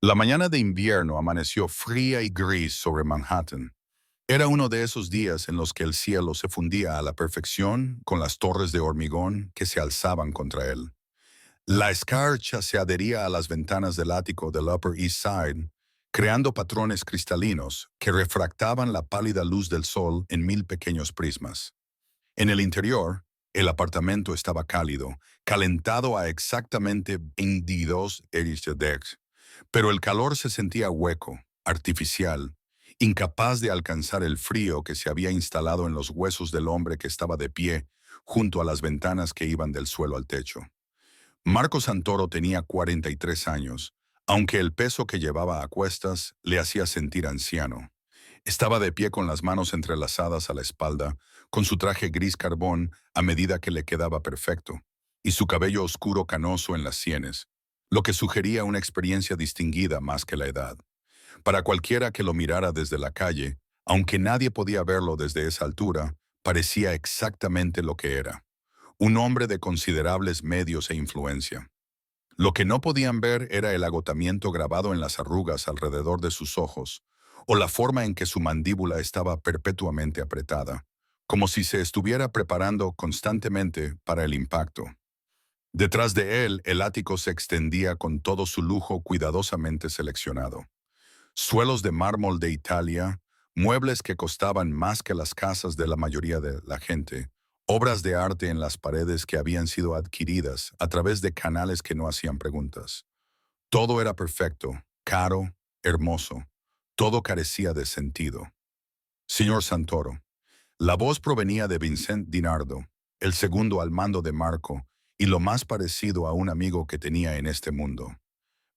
La mañana de invierno amaneció fría y gris sobre Manhattan. Era uno de esos días en los que el cielo se fundía a la perfección con las torres de hormigón que se alzaban contra él. La escarcha se adhería a las ventanas del ático del Upper East Side, creando patrones cristalinos que refractaban la pálida luz del sol en mil pequeños prismas. En el interior, el apartamento estaba cálido, calentado a exactamente 22 Celsius, pero el calor se sentía hueco, artificial, incapaz de alcanzar el frío que se había instalado en los huesos del hombre que estaba de pie junto a las ventanas que iban del suelo al techo. Marco Santoro tenía 43 años, aunque el peso que llevaba a cuestas le hacía sentir anciano. Estaba de pie con las manos entrelazadas a la espalda, con su traje gris carbón a medida que le quedaba perfecto, y su cabello oscuro canoso en las sienes, lo que sugería una experiencia distinguida más que la edad. Para cualquiera que lo mirara desde la calle, aunque nadie podía verlo desde esa altura, parecía exactamente lo que era, un hombre de considerables medios e influencia. Lo que no podían ver era el agotamiento grabado en las arrugas alrededor de sus ojos, o la forma en que su mandíbula estaba perpetuamente apretada, como si se estuviera preparando constantemente para el impacto. Detrás de él, el ático se extendía con todo su lujo cuidadosamente seleccionado. Suelos de mármol de Italia, muebles que costaban más que las casas de la mayoría de la gente, obras de arte en las paredes que habían sido adquiridas a través de canales que no hacían preguntas. Todo era perfecto, caro, hermoso. Todo carecía de sentido. Señor Santoro. La voz provenía de Vincent Dinardo, el segundo al mando de Marco, y lo más parecido a un amigo que tenía en este mundo.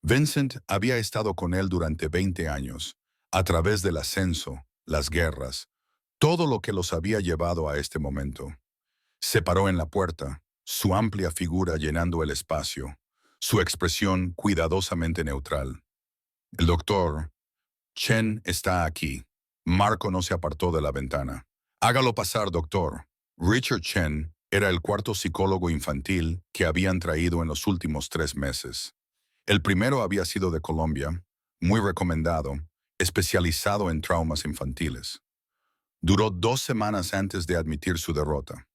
Vincent había estado con él durante 20 años, a través del ascenso, las guerras, todo lo que los había llevado a este momento. Se paró en la puerta, su amplia figura llenando el espacio, su expresión cuidadosamente neutral. El doctor Chen está aquí. Marco no se apartó de la ventana. Hágalo pasar, doctor. Richard Chen era el cuarto psicólogo infantil que habían traído en los últimos 3 meses. El primero había sido de Colombia, muy recomendado, especializado en traumas infantiles. Duró 2 semanas antes de admitir su derrota.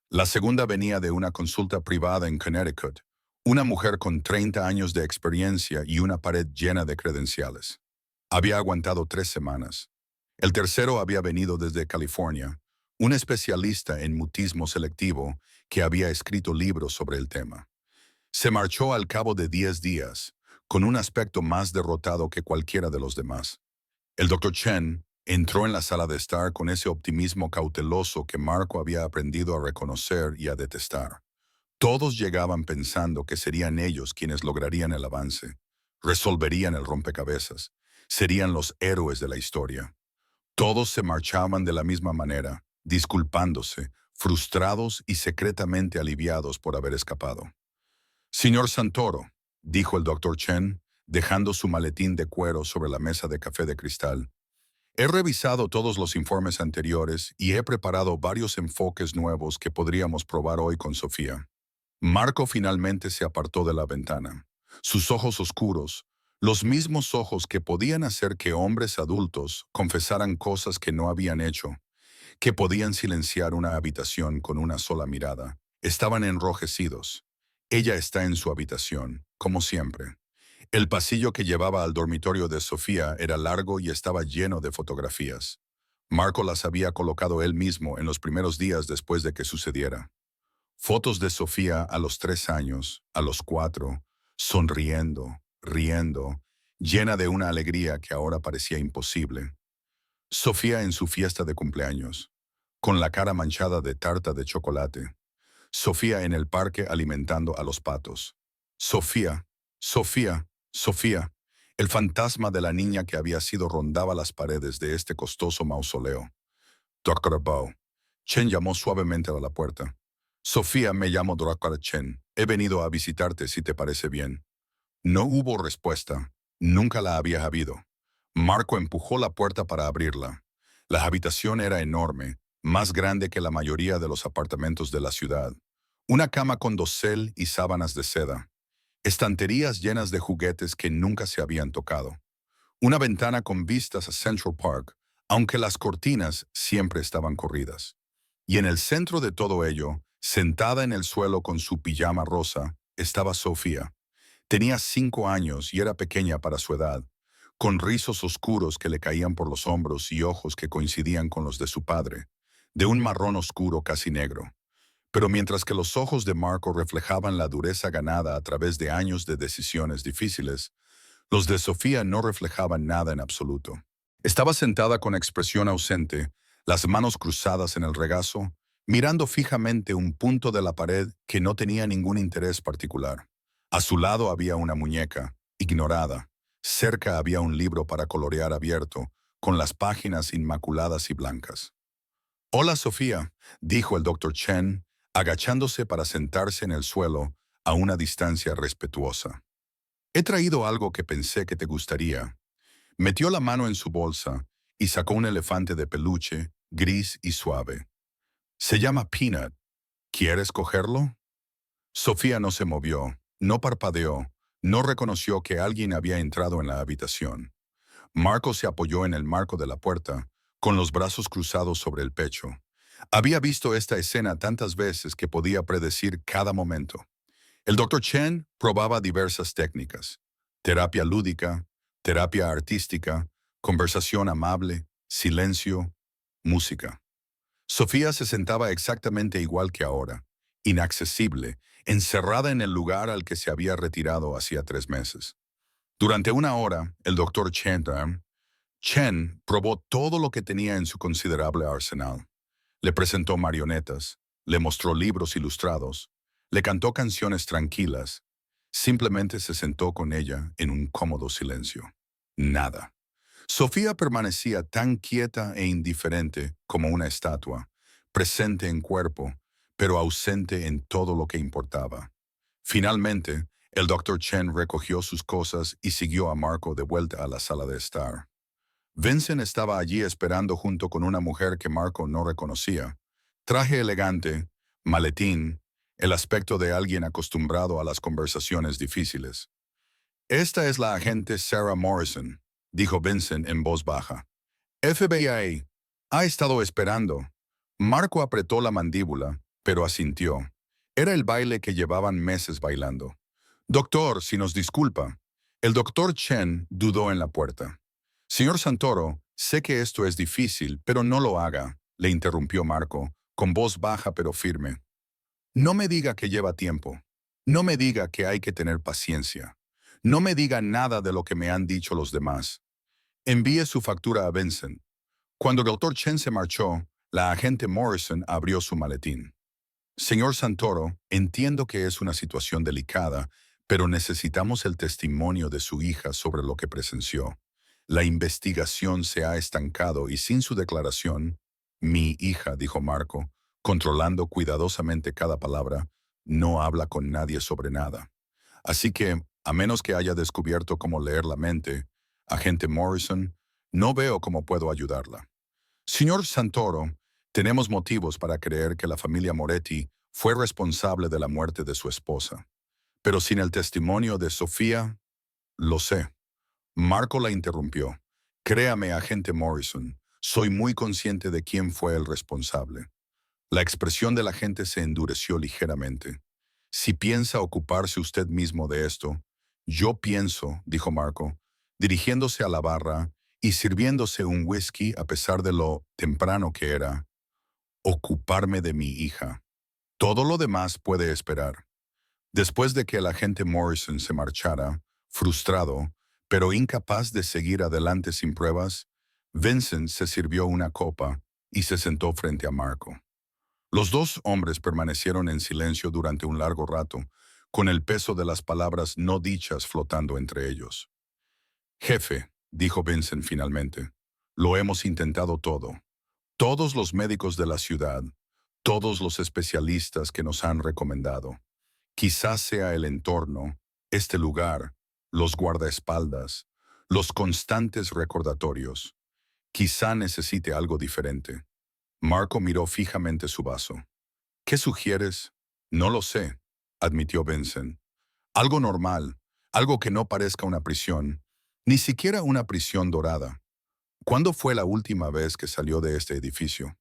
La segunda venía de una consulta privada en Connecticut, una mujer con 30 años de experiencia y una pared llena de credenciales. Había aguantado 3 semanas. El tercero había venido desde California, un especialista en mutismo selectivo que había escrito libros sobre el tema. Se marchó al cabo de 10 días, con un aspecto más derrotado que cualquiera de los demás. El doctor Chen entró en la sala de estar con ese optimismo cauteloso que Marco había aprendido a reconocer y a detestar. Todos llegaban pensando que serían ellos quienes lograrían el avance, resolverían el rompecabezas, serían los héroes de la historia. Todos se marchaban de la misma manera, disculpándose, frustrados y secretamente aliviados por haber escapado. Señor Santoro, dijo el doctor Chen, dejando su maletín de cuero sobre la mesa de café de cristal. He revisado todos los informes anteriores y he preparado varios enfoques nuevos que podríamos probar hoy con Sofía. Marco finalmente se apartó de la ventana. Sus ojos oscuros, los mismos ojos que podían hacer que hombres adultos confesaran cosas que no habían hecho, que podían silenciar una habitación con una sola mirada, estaban enrojecidos. Ella está en su habitación, como siempre. El pasillo que llevaba al dormitorio de Sofía era largo y estaba lleno de fotografías. Marco las había colocado él mismo en los primeros días después de que sucediera. Fotos de Sofía a los 3 años, a los 4, sonriendo, riendo, llena de una alegría que ahora parecía imposible. Sofía en su fiesta de cumpleaños, con la cara manchada de tarta de chocolate. Sofía en el parque alimentando a los patos. Sofía, Sofía, Sofía, el fantasma de la niña que había sido rondaba las paredes de este costoso mausoleo. Doctor Bao. Chen llamó suavemente a la puerta. Sofía, me llamo Dr. Chen. He venido a visitarte si te parece bien. No hubo respuesta. Nunca la había habido. Marco empujó la puerta para abrirla. La habitación era enorme, más grande que la mayoría de los apartamentos de la ciudad. Una cama con dosel y sábanas de seda. estanterías llenas de juguetes que nunca se habían tocado, una ventana con vistas a Central Park, aunque las cortinas siempre estaban corridas. Y en el centro de todo ello, sentada en el suelo con su pijama rosa, estaba Sofía. Tenía 5 años y era pequeña para su edad, con rizos oscuros que le caían por los hombros y ojos que coincidían con los de su padre, de un marrón oscuro casi negro. Pero mientras que los ojos de Marco reflejaban la dureza ganada a través de años de decisiones difíciles, los de Sofía no reflejaban nada en absoluto. Estaba sentada con expresión ausente, las manos cruzadas en el regazo, mirando fijamente un punto de la pared que no tenía ningún interés particular. A su lado había una muñeca, ignorada. Cerca había un libro para colorear abierto, con las páginas inmaculadas y blancas. «Hola, Sofía», dijo el doctor Chen, agachándose para sentarse en el suelo a una distancia respetuosa. «He traído algo que pensé que te gustaría». Metió la mano en su bolsa y sacó un elefante de peluche, gris y suave. «Se llama Peanut. ¿Quieres cogerlo?» Sofía no se movió, no parpadeó, no reconoció que alguien había entrado en la habitación. Marco se apoyó en el marco de la puerta, con los brazos cruzados sobre el pecho. Había visto esta escena tantas veces que podía predecir cada momento. El doctor Chen probaba diversas técnicas: terapia lúdica, terapia artística, conversación amable, silencio, música. Sofía se sentaba exactamente igual que ahora, inaccesible, encerrada en el lugar al que se había retirado hacía 3 meses. Durante una hora, el doctor Chen probó todo lo que tenía en su considerable arsenal. Le presentó marionetas, le mostró libros ilustrados, le cantó canciones tranquilas. Simplemente se sentó con ella en un cómodo silencio. Nada. Sofía permanecía tan quieta e indiferente como una estatua, presente en cuerpo, pero ausente en todo lo que importaba. Finalmente, el doctor Chen recogió sus cosas y siguió a Marco de vuelta a la sala de estar. Vincent estaba allí esperando junto con una mujer que Marco no reconocía. Traje elegante, maletín, el aspecto de alguien acostumbrado a las conversaciones difíciles. «Esta es la agente Sarah Morrison», dijo Vincent en voz baja. «FBI. Ha estado esperando». Marco apretó la mandíbula, pero asintió. Era el baile que llevaban meses bailando. «Doctor, si nos disculpa». El doctor Chen dudó en la puerta. «Señor Santoro, sé que esto es difícil, pero no lo haga», le interrumpió Marco, con voz baja pero firme. «No me diga que lleva tiempo. No me diga que hay que tener paciencia. No me diga nada de lo que me han dicho los demás. Envíe su factura a Vincent». Cuando el doctor Chen se marchó, la agente Morrison abrió su maletín. «Señor Santoro, entiendo que es una situación delicada, pero necesitamos el testimonio de su hija sobre lo que presenció. La investigación se ha estancado y sin su declaración, mi hija», dijo Marco, controlando cuidadosamente cada palabra, «no habla con nadie sobre nada. Así que, a menos que haya descubierto cómo leer la mente, agente Morrison, no veo cómo puedo ayudarla». «Señor Santoro, tenemos motivos para creer que la familia Moretti fue responsable de la muerte de su esposa. Pero sin el testimonio de Sofía, lo sé». Marco la interrumpió. «Créame, agente Morrison, soy muy consciente de quién fue el responsable». La expresión del agente se endureció ligeramente. «Si piensa ocuparse usted mismo de esto, yo pienso», dijo Marco, dirigiéndose a la barra y sirviéndose un whisky a pesar de lo temprano que era, «ocuparme de mi hija. Todo lo demás puede esperar». Después de que el agente Morrison se marchara, frustrado, pero incapaz de seguir adelante sin pruebas, Vincent se sirvió una copa y se sentó frente a Marco. Los dos hombres permanecieron en silencio durante un largo rato, con el peso de las palabras no dichas flotando entre ellos. «Jefe», dijo Vincent finalmente, «lo hemos intentado todo. Todos los médicos de la ciudad, todos los especialistas que nos han recomendado. Quizás sea el entorno, este lugar, los guardaespaldas, los constantes recordatorios. Quizá necesite algo diferente». Marco miró fijamente su vaso. «¿Qué sugieres?» «No lo sé», admitió Vincent. Algo normal, algo que no parezca una prisión, ni siquiera una prisión dorada. ¿Cuándo fue la última vez que salió de este edificio?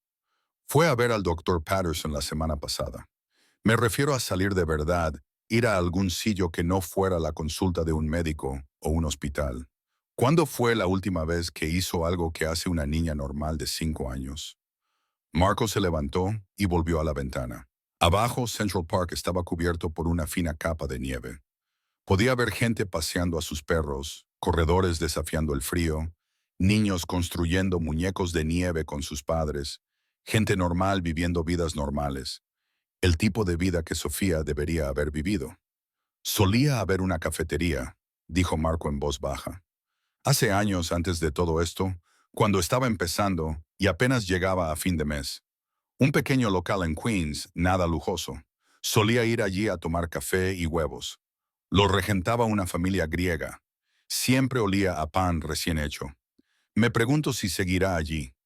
Fue a ver al doctor Patterson la semana pasada. Me refiero a salir de verdad, ir a algún sitio que no fuera la consulta de un médico o un hospital. ¿Cuándo fue la última vez que hizo algo que hace una niña normal de 5 años? Marco se levantó y volvió a la ventana. Abajo, Central Park estaba cubierto por una fina capa de nieve. Podía ver gente paseando a sus perros, corredores desafiando el frío, niños construyendo muñecos de nieve con sus padres, gente normal viviendo vidas normales, el tipo de vida que Sofía debería haber vivido. Solía haber una cafetería, dijo Marco en voz baja. Hace años antes de todo esto, cuando estaba empezando y apenas llegaba a fin de mes. Un pequeño local en Queens, nada lujoso. Solía ir allí a tomar café y huevos. Lo regentaba una familia griega. Siempre olía a pan recién hecho. Me pregunto si seguirá allí.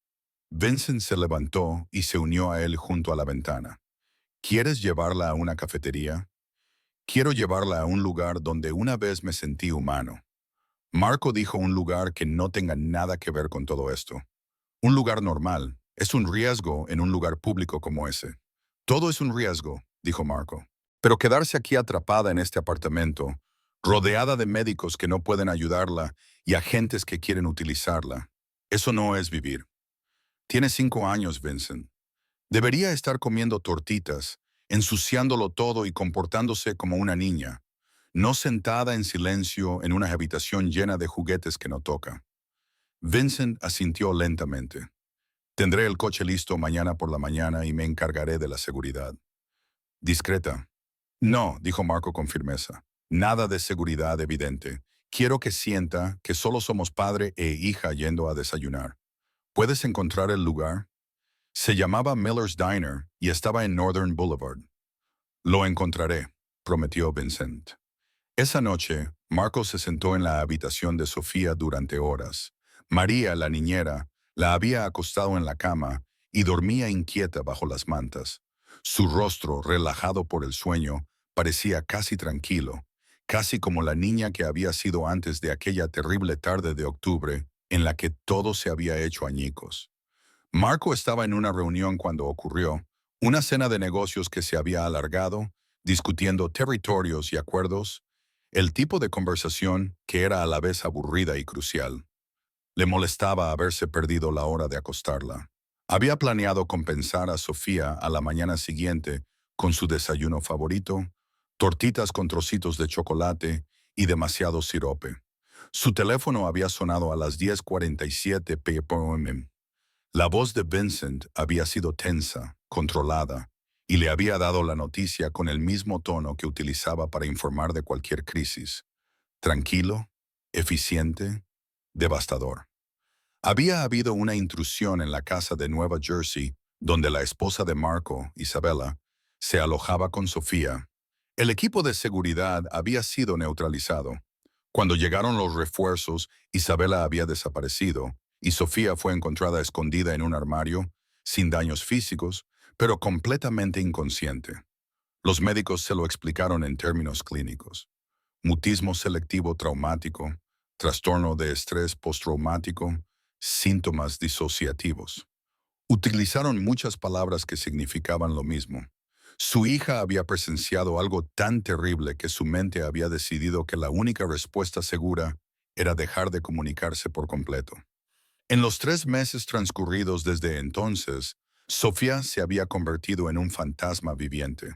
Vincent se levantó y se unió a él junto a la ventana. ¿Quieres llevarla a una cafetería? Quiero llevarla a un lugar donde una vez me sentí humano. Marco dijo un lugar que no tenga nada que ver con todo esto. Un lugar normal. Es un riesgo en un lugar público como ese. Todo es un riesgo, dijo Marco. Pero quedarse aquí atrapada en este apartamento, rodeada de médicos que no pueden ayudarla y agentes que quieren utilizarla, eso no es vivir. Tiene 5 años, Vincent. Debería estar comiendo tortitas, ensuciándolo todo y comportándose como una niña, no sentada en silencio en una habitación llena de juguetes que no toca. Vincent asintió lentamente. Tendré el coche listo mañana por la mañana y me encargaré de la seguridad. Discreta. No, dijo Marco con firmeza. Nada de seguridad evidente. Quiero que sienta que solo somos padre e hija yendo a desayunar. ¿Puedes encontrar el lugar? Se llamaba Miller's Diner y estaba en Northern Boulevard. Lo encontraré, prometió Vincent. Esa noche, Marco se sentó en la habitación de Sofía durante horas. María, la niñera, la había acostado en la cama y dormía inquieta bajo las mantas. Su rostro, relajado por el sueño, parecía casi tranquilo, casi como la niña que había sido antes de aquella terrible tarde de octubre en la que todo se había hecho añicos. Marco estaba en una reunión cuando ocurrió, una cena de negocios que se había alargado, discutiendo territorios y acuerdos, el tipo de conversación que era a la vez aburrida y crucial. Le molestaba haberse perdido la hora de acostarla. Había planeado compensar a Sofía a la mañana siguiente con su desayuno favorito, tortitas con trocitos de chocolate y demasiado sirope. Su teléfono había sonado a las 10:47 p.m. La voz de Vincent había sido tensa, controlada, y le había dado la noticia con el mismo tono que utilizaba para informar de cualquier crisis. Tranquilo, eficiente, devastador. Había habido una intrusión en la casa de Nueva Jersey, donde la esposa de Marco, Isabella, se alojaba con Sofía. El equipo de seguridad había sido neutralizado. Cuando llegaron los refuerzos, Isabella había desaparecido y Sofía fue encontrada escondida en un armario, sin daños físicos, pero completamente inconsciente. Los médicos se lo explicaron en términos clínicos. Mutismo selectivo traumático, trastorno de estrés postraumático, síntomas disociativos. Utilizaron muchas palabras que significaban lo mismo. Su hija había presenciado algo tan terrible que su mente había decidido que la única respuesta segura era dejar de comunicarse por completo. En los 3 meses transcurridos desde entonces, Sofía se había convertido en un fantasma viviente.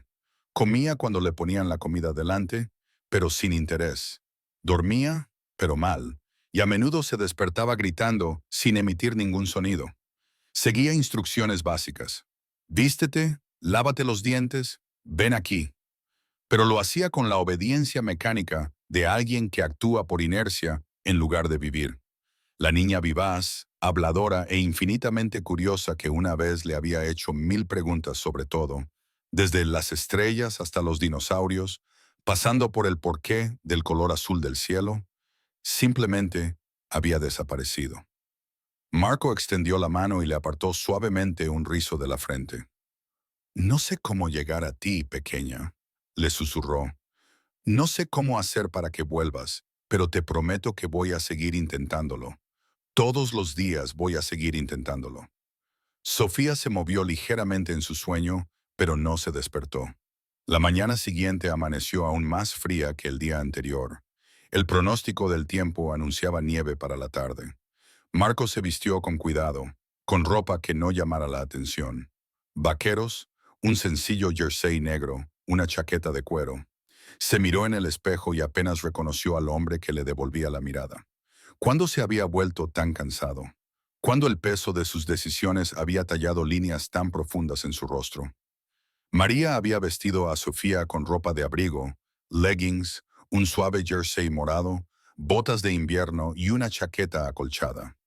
Comía cuando le ponían la comida delante, pero sin interés. Dormía, pero mal, y a menudo se despertaba gritando sin emitir ningún sonido. Seguía instrucciones básicas. Vístete, lávate los dientes, ven aquí. Pero lo hacía con la obediencia mecánica de alguien que actúa por inercia en lugar de vivir. La niña vivaz, habladora e infinitamente curiosa que una vez le había hecho 1000 preguntas sobre todo, desde las estrellas hasta los dinosaurios, pasando por el porqué del color azul del cielo, simplemente había desaparecido. Marco extendió la mano y le apartó suavemente un rizo de la frente. No sé cómo llegar a ti, pequeña, le susurró. No sé cómo hacer para que vuelvas, pero te prometo que voy a seguir intentándolo. Todos los días voy a seguir intentándolo. Sofía se movió ligeramente en su sueño, pero no se despertó. La mañana siguiente amaneció aún más fría que el día anterior. El pronóstico del tiempo anunciaba nieve para la tarde. Marco se vistió con cuidado, con ropa que no llamara la atención. Vaqueros, un sencillo jersey negro, una chaqueta de cuero. Se miró en el espejo y apenas reconoció al hombre que le devolvía la mirada. ¿Cuándo se había vuelto tan cansado? ¿Cuándo el peso de sus decisiones había tallado líneas tan profundas en su rostro? María había vestido a Sofía con ropa de abrigo, leggings, un suave jersey morado, botas de invierno y una chaqueta acolchada.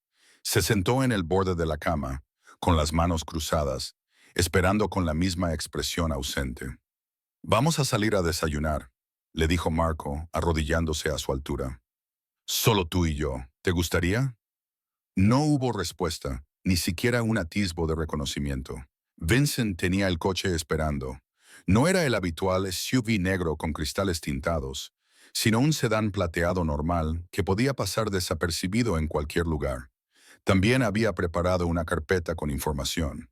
Se sentó en el borde de la cama, con las manos cruzadas, esperando con la misma expresión ausente. «Vamos a salir a desayunar», le dijo Marco, arrodillándose a su altura. «Solo tú y yo. ¿Te gustaría?» No hubo respuesta, ni siquiera un atisbo de reconocimiento. Vincent tenía el coche esperando. No era el habitual SUV negro con cristales tintados, sino un sedán plateado normal que podía pasar desapercibido en cualquier lugar. También había preparado una carpeta con información.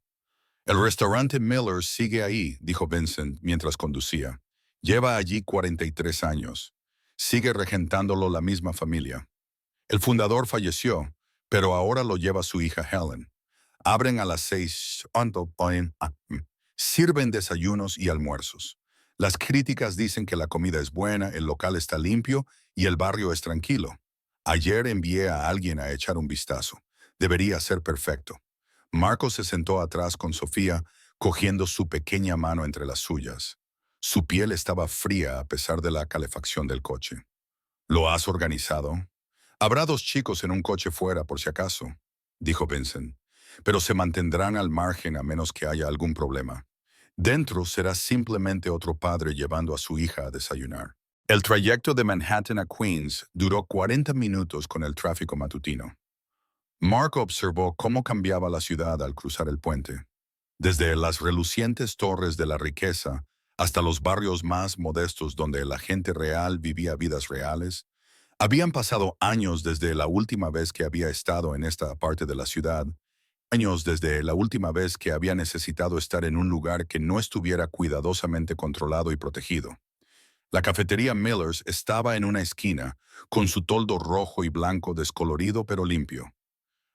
«El restaurante Miller's sigue ahí», dijo Vincent mientras conducía. «Lleva allí 43 años. Sigue regentándolo la misma familia. El fundador falleció, pero ahora lo lleva su hija Helen. Abren a las 6. Sirven desayunos y almuerzos. Las críticas dicen que la comida es buena, el local está limpio y el barrio es tranquilo. Ayer envié a alguien a echar un vistazo. Debería ser perfecto». Marco se sentó atrás con Sofía, cogiendo su pequeña mano entre las suyas. Su piel estaba fría a pesar de la calefacción del coche. «¿Lo has organizado?» «Habrá 2 chicos en un coche fuera por si acaso», dijo Vincent, «pero se mantendrán al margen a menos que haya algún problema. Dentro será simplemente otro padre llevando a su hija a desayunar». El trayecto de Manhattan a Queens duró 40 minutos con el tráfico matutino. Marco observó cómo cambiaba la ciudad al cruzar el puente. Desde las relucientes torres de la riqueza hasta los barrios más modestos donde la gente real vivía vidas reales, habían pasado años desde la última vez que había estado en esta parte de la ciudad, años desde la última vez que había necesitado estar en un lugar que no estuviera cuidadosamente controlado y protegido. La cafetería Miller's estaba en una esquina, con su toldo rojo y blanco descolorido pero limpio.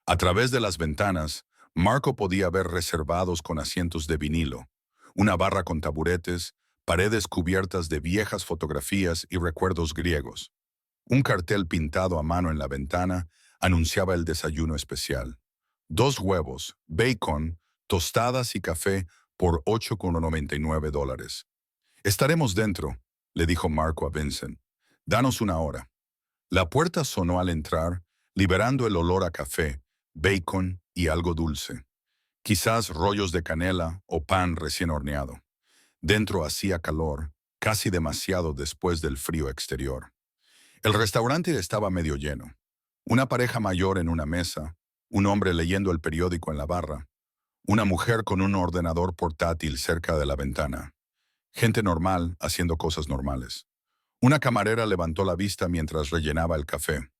A través de las ventanas, Marco podía ver reservados con asientos de vinilo, una barra con taburetes, paredes cubiertas de viejas fotografías y recuerdos griegos. Un cartel pintado a mano en la ventana anunciaba el desayuno especial. 2 huevos, bacon, tostadas y café por $8,99. «Estaremos dentro», le dijo Marco a Vincent. «Danos una hora». La puerta sonó al entrar, liberando el olor a café, bacon y algo dulce. Quizás rollos de canela o pan recién horneado. Dentro hacía calor, casi demasiado después del frío exterior. El restaurante estaba medio lleno. Una pareja mayor en una mesa, un hombre leyendo el periódico en la barra, una mujer con un ordenador portátil cerca de la ventana. Gente normal haciendo cosas normales. Una camarera levantó la vista mientras rellenaba el café.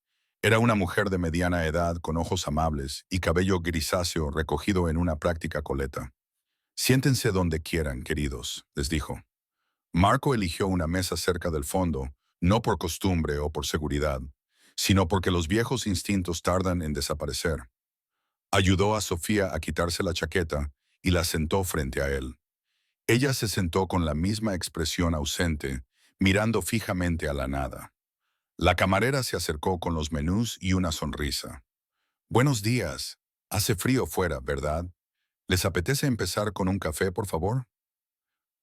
Era una mujer de mediana edad con ojos amables y cabello grisáceo recogido en una práctica coleta. «Siéntense donde quieran, queridos», les dijo. Marco eligió una mesa cerca del fondo, no por costumbre o por seguridad, sino porque los viejos instintos tardan en desaparecer. Ayudó a Sofía a quitarse la chaqueta y la sentó frente a él. Ella se sentó con la misma expresión ausente, mirando fijamente a la nada. La camarera se acercó con los menús y una sonrisa. «Buenos días. Hace frío fuera, ¿verdad? ¿Les apetece empezar con un café, por favor?».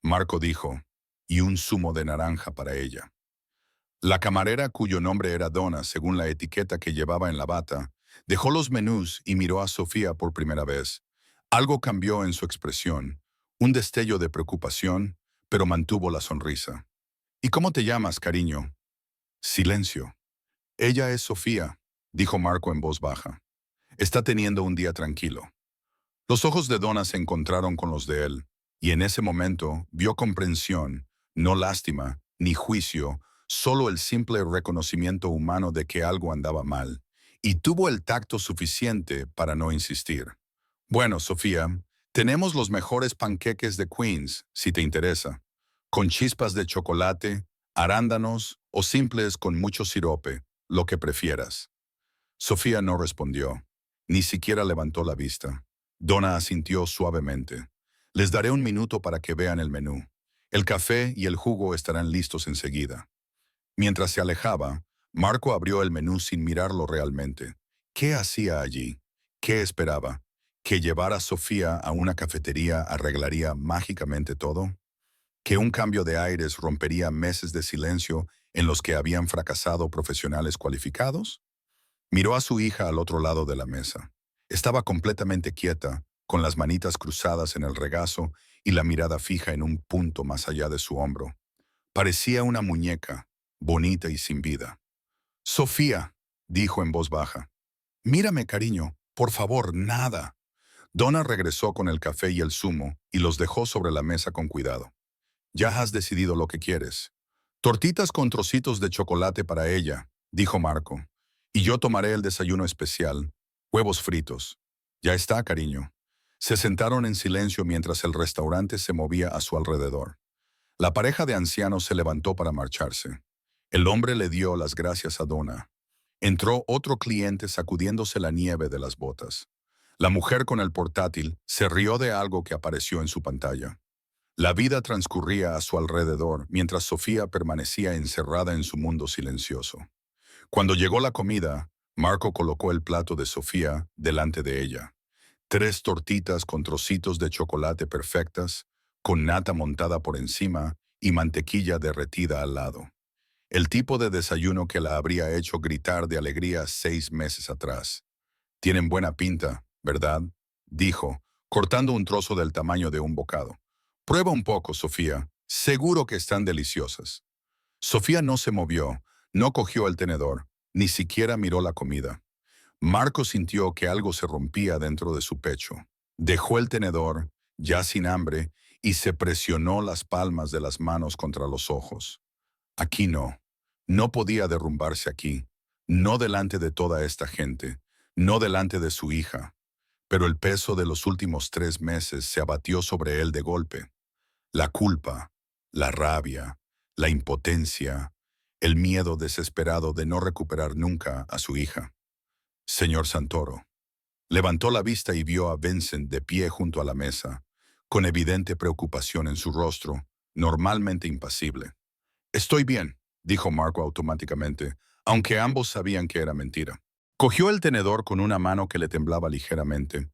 Marco dijo, «y un zumo de naranja para ella». La camarera, cuyo nombre era Donna según la etiqueta que llevaba en la bata, dejó los menús y miró a Sofía por primera vez. Algo cambió en su expresión, un destello de preocupación, pero mantuvo la sonrisa. «¿Y cómo te llamas, cariño?». Silencio. «Ella es Sofía», dijo Marco en voz baja. «Está teniendo un día tranquilo». Los ojos de Donna se encontraron con los de él, y en ese momento vio comprensión, no lástima, ni juicio, solo el simple reconocimiento humano de que algo andaba mal, y tuvo el tacto suficiente para no insistir. Bueno, Sofía, tenemos los mejores panqueques de Queens, si te interesa, con chispas de chocolate, arándanos o simples con mucho sirope, lo que prefieras. Sofía no respondió, ni siquiera levantó la vista. Donna asintió suavemente. Les daré un minuto para que vean el menú. El café y el jugo estarán listos enseguida. Mientras se alejaba, Marco abrió el menú sin mirarlo realmente. ¿Qué hacía allí? ¿Qué esperaba? ¿Que llevar a Sofía a una cafetería arreglaría mágicamente todo? ¿Que un cambio de aires rompería meses de silencio en los que habían fracasado profesionales cualificados? Miró a su hija al otro lado de la mesa. Estaba completamente quieta, con las manitas cruzadas en el regazo y la mirada fija en un punto más allá de su hombro. Parecía una muñeca, bonita y sin vida. «Sofía», dijo en voz baja. «Mírame, cariño, por favor, nada». Donna regresó con el café y el zumo y los dejó sobre la mesa con cuidado. «Ya has decidido lo que quieres». «Tortitas con trocitos de chocolate para ella», dijo Marco. «Y yo tomaré el desayuno especial, huevos fritos». «Ya está, cariño». Se sentaron en silencio mientras el restaurante se movía a su alrededor. La pareja de ancianos se levantó para marcharse. El hombre le dio las gracias a Donna. Entró otro cliente sacudiéndose la nieve de las botas. La mujer con el portátil se rió de algo que apareció en su pantalla. La vida transcurría a su alrededor mientras Sofía permanecía encerrada en su mundo silencioso. Cuando llegó la comida, Marco colocó el plato de Sofía delante de ella. 3 tortitas con trocitos de chocolate perfectas, con nata montada por encima y mantequilla derretida al lado. El tipo de desayuno que la habría hecho gritar de alegría 6 meses atrás. «Tienen buena pinta, ¿verdad?», dijo, cortando un trozo del tamaño de un bocado. «Prueba un poco, Sofía. Seguro que están deliciosas». Sofía no se movió, no cogió el tenedor, ni siquiera miró la comida. Marco sintió que algo se rompía dentro de su pecho. Dejó el tenedor, ya sin hambre, y se presionó las palmas de las manos contra los ojos. Aquí no. No podía derrumbarse aquí. No delante de toda esta gente. No delante de su hija. Pero el peso de los últimos 3 meses se abatió sobre él de golpe. La culpa, la rabia, la impotencia, el miedo desesperado de no recuperar nunca a su hija. «Señor Santoro». Levantó la vista y vio a Vincent de pie junto a la mesa, con evidente preocupación en su rostro, normalmente impasible. «Estoy bien», dijo Marco automáticamente, aunque ambos sabían que era mentira. Cogió el tenedor con una mano que le temblaba ligeramente.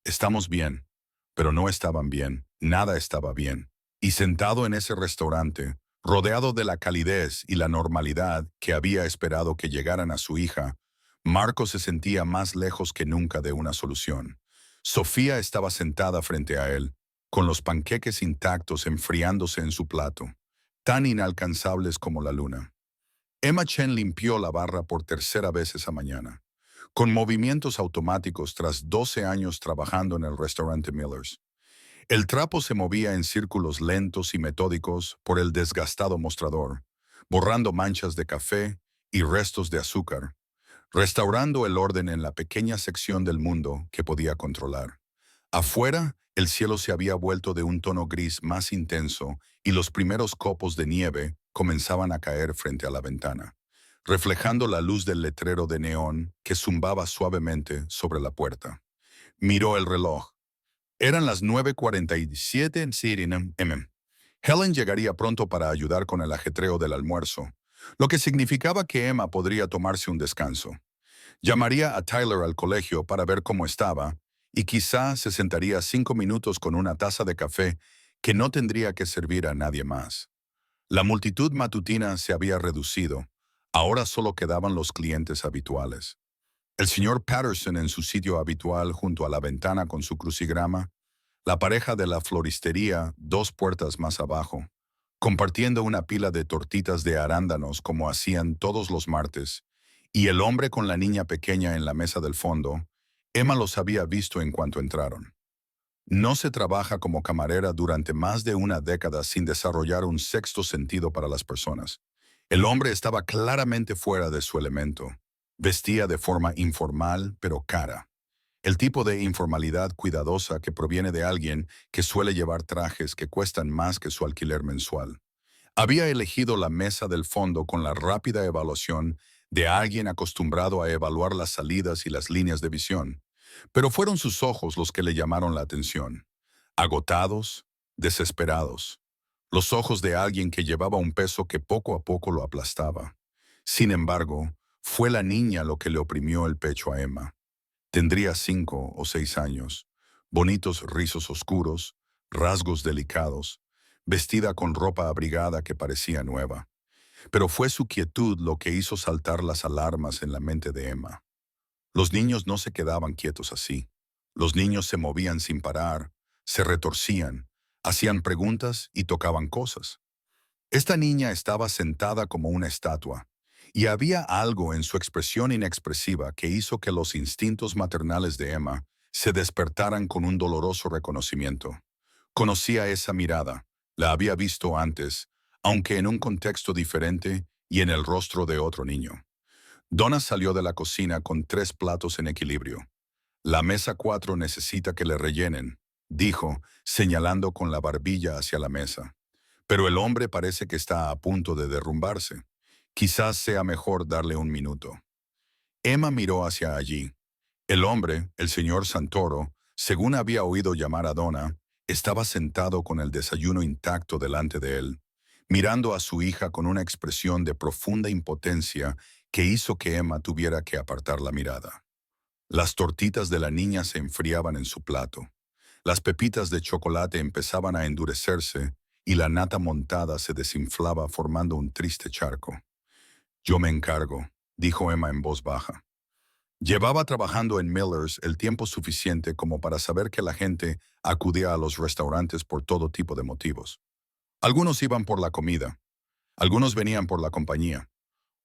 «Estamos bien». Pero no estaban bien, nada estaba bien. Y sentado en ese restaurante, rodeado de la calidez y la normalidad que había esperado que llegaran a su hija, Marco se sentía más lejos que nunca de una solución. Sofía estaba sentada frente a él, con los panqueques intactos enfriándose en su plato, tan inalcanzables como la luna. Emma Chen limpió la barra por tercera vez esa mañana, con movimientos automáticos tras 12 años trabajando en el restaurante Miller's. El trapo se movía en círculos lentos y metódicos por el desgastado mostrador, borrando manchas de café y restos de azúcar, restaurando el orden en la pequeña sección del mundo que podía controlar. Afuera, el cielo se había vuelto de un tono gris más intenso y los primeros copos de nieve comenzaban a caer frente a la ventana, reflejando la luz del letrero de neón que zumbaba suavemente sobre la puerta. Miró el reloj. Eran las 9:47 en Sydenham. Helen llegaría pronto para ayudar con el ajetreo del almuerzo, lo que significaba que Emma podría tomarse un descanso. Llamaría a Tyler al colegio para ver cómo estaba y quizá se sentaría 5 minutos con una taza de café que no tendría que servir a nadie más. La multitud matutina se había reducido. Ahora solo quedaban los clientes habituales. El señor Patterson en su sitio habitual junto a la ventana con su crucigrama, la pareja de la floristería 2 puertas más abajo, compartiendo una pila de tortitas de arándanos como hacían todos los martes, y el hombre con la niña pequeña en la mesa del fondo. Emma los había visto en cuanto entraron. No se trabaja como camarera durante más de una década sin desarrollar un sexto sentido para las personas. El hombre estaba claramente fuera de su elemento. Vestía de forma informal, pero cara. El tipo de informalidad cuidadosa que proviene de alguien que suele llevar trajes que cuestan más que su alquiler mensual. Había elegido la mesa del fondo con la rápida evaluación de alguien acostumbrado a evaluar las salidas y las líneas de visión. Pero fueron sus ojos los que le llamaron la atención. Agotados, desesperados. Los ojos de alguien que llevaba un peso que poco a poco lo aplastaba. Sin embargo, fue la niña lo que le oprimió el pecho a Emma. Tendría 5 o 6 años, bonitos rizos oscuros, rasgos delicados, vestida con ropa abrigada que parecía nueva. Pero fue su quietud lo que hizo saltar las alarmas en la mente de Emma. Los niños no se quedaban quietos así. Los niños se movían sin parar, se retorcían, hacían preguntas y tocaban cosas. Esta niña estaba sentada como una estatua, y había algo en su expresión inexpresiva que hizo que los instintos maternales de Emma se despertaran con un doloroso reconocimiento. Conocía esa mirada, la había visto antes, aunque en un contexto diferente y en el rostro de otro niño. Donna salió de la cocina con 3 platos en equilibrio. La mesa 4 necesita que le rellenen, dijo, señalando con la barbilla hacia la mesa. Pero el hombre parece que está a punto de derrumbarse. Quizás sea mejor darle un minuto. Emma miró hacia allí. El hombre, el señor Santoro, según había oído llamar a Donna, estaba sentado con el desayuno intacto delante de él, mirando a su hija con una expresión de profunda impotencia que hizo que Emma tuviera que apartar la mirada. Las tortitas de la niña se enfriaban en su plato. Las pepitas de chocolate empezaban a endurecerse y la nata montada se desinflaba formando un triste charco. «Yo me encargo», dijo Emma en voz baja. Llevaba trabajando en Miller's el tiempo suficiente como para saber que la gente acudía a los restaurantes por todo tipo de motivos. Algunos iban por la comida, algunos venían por la compañía,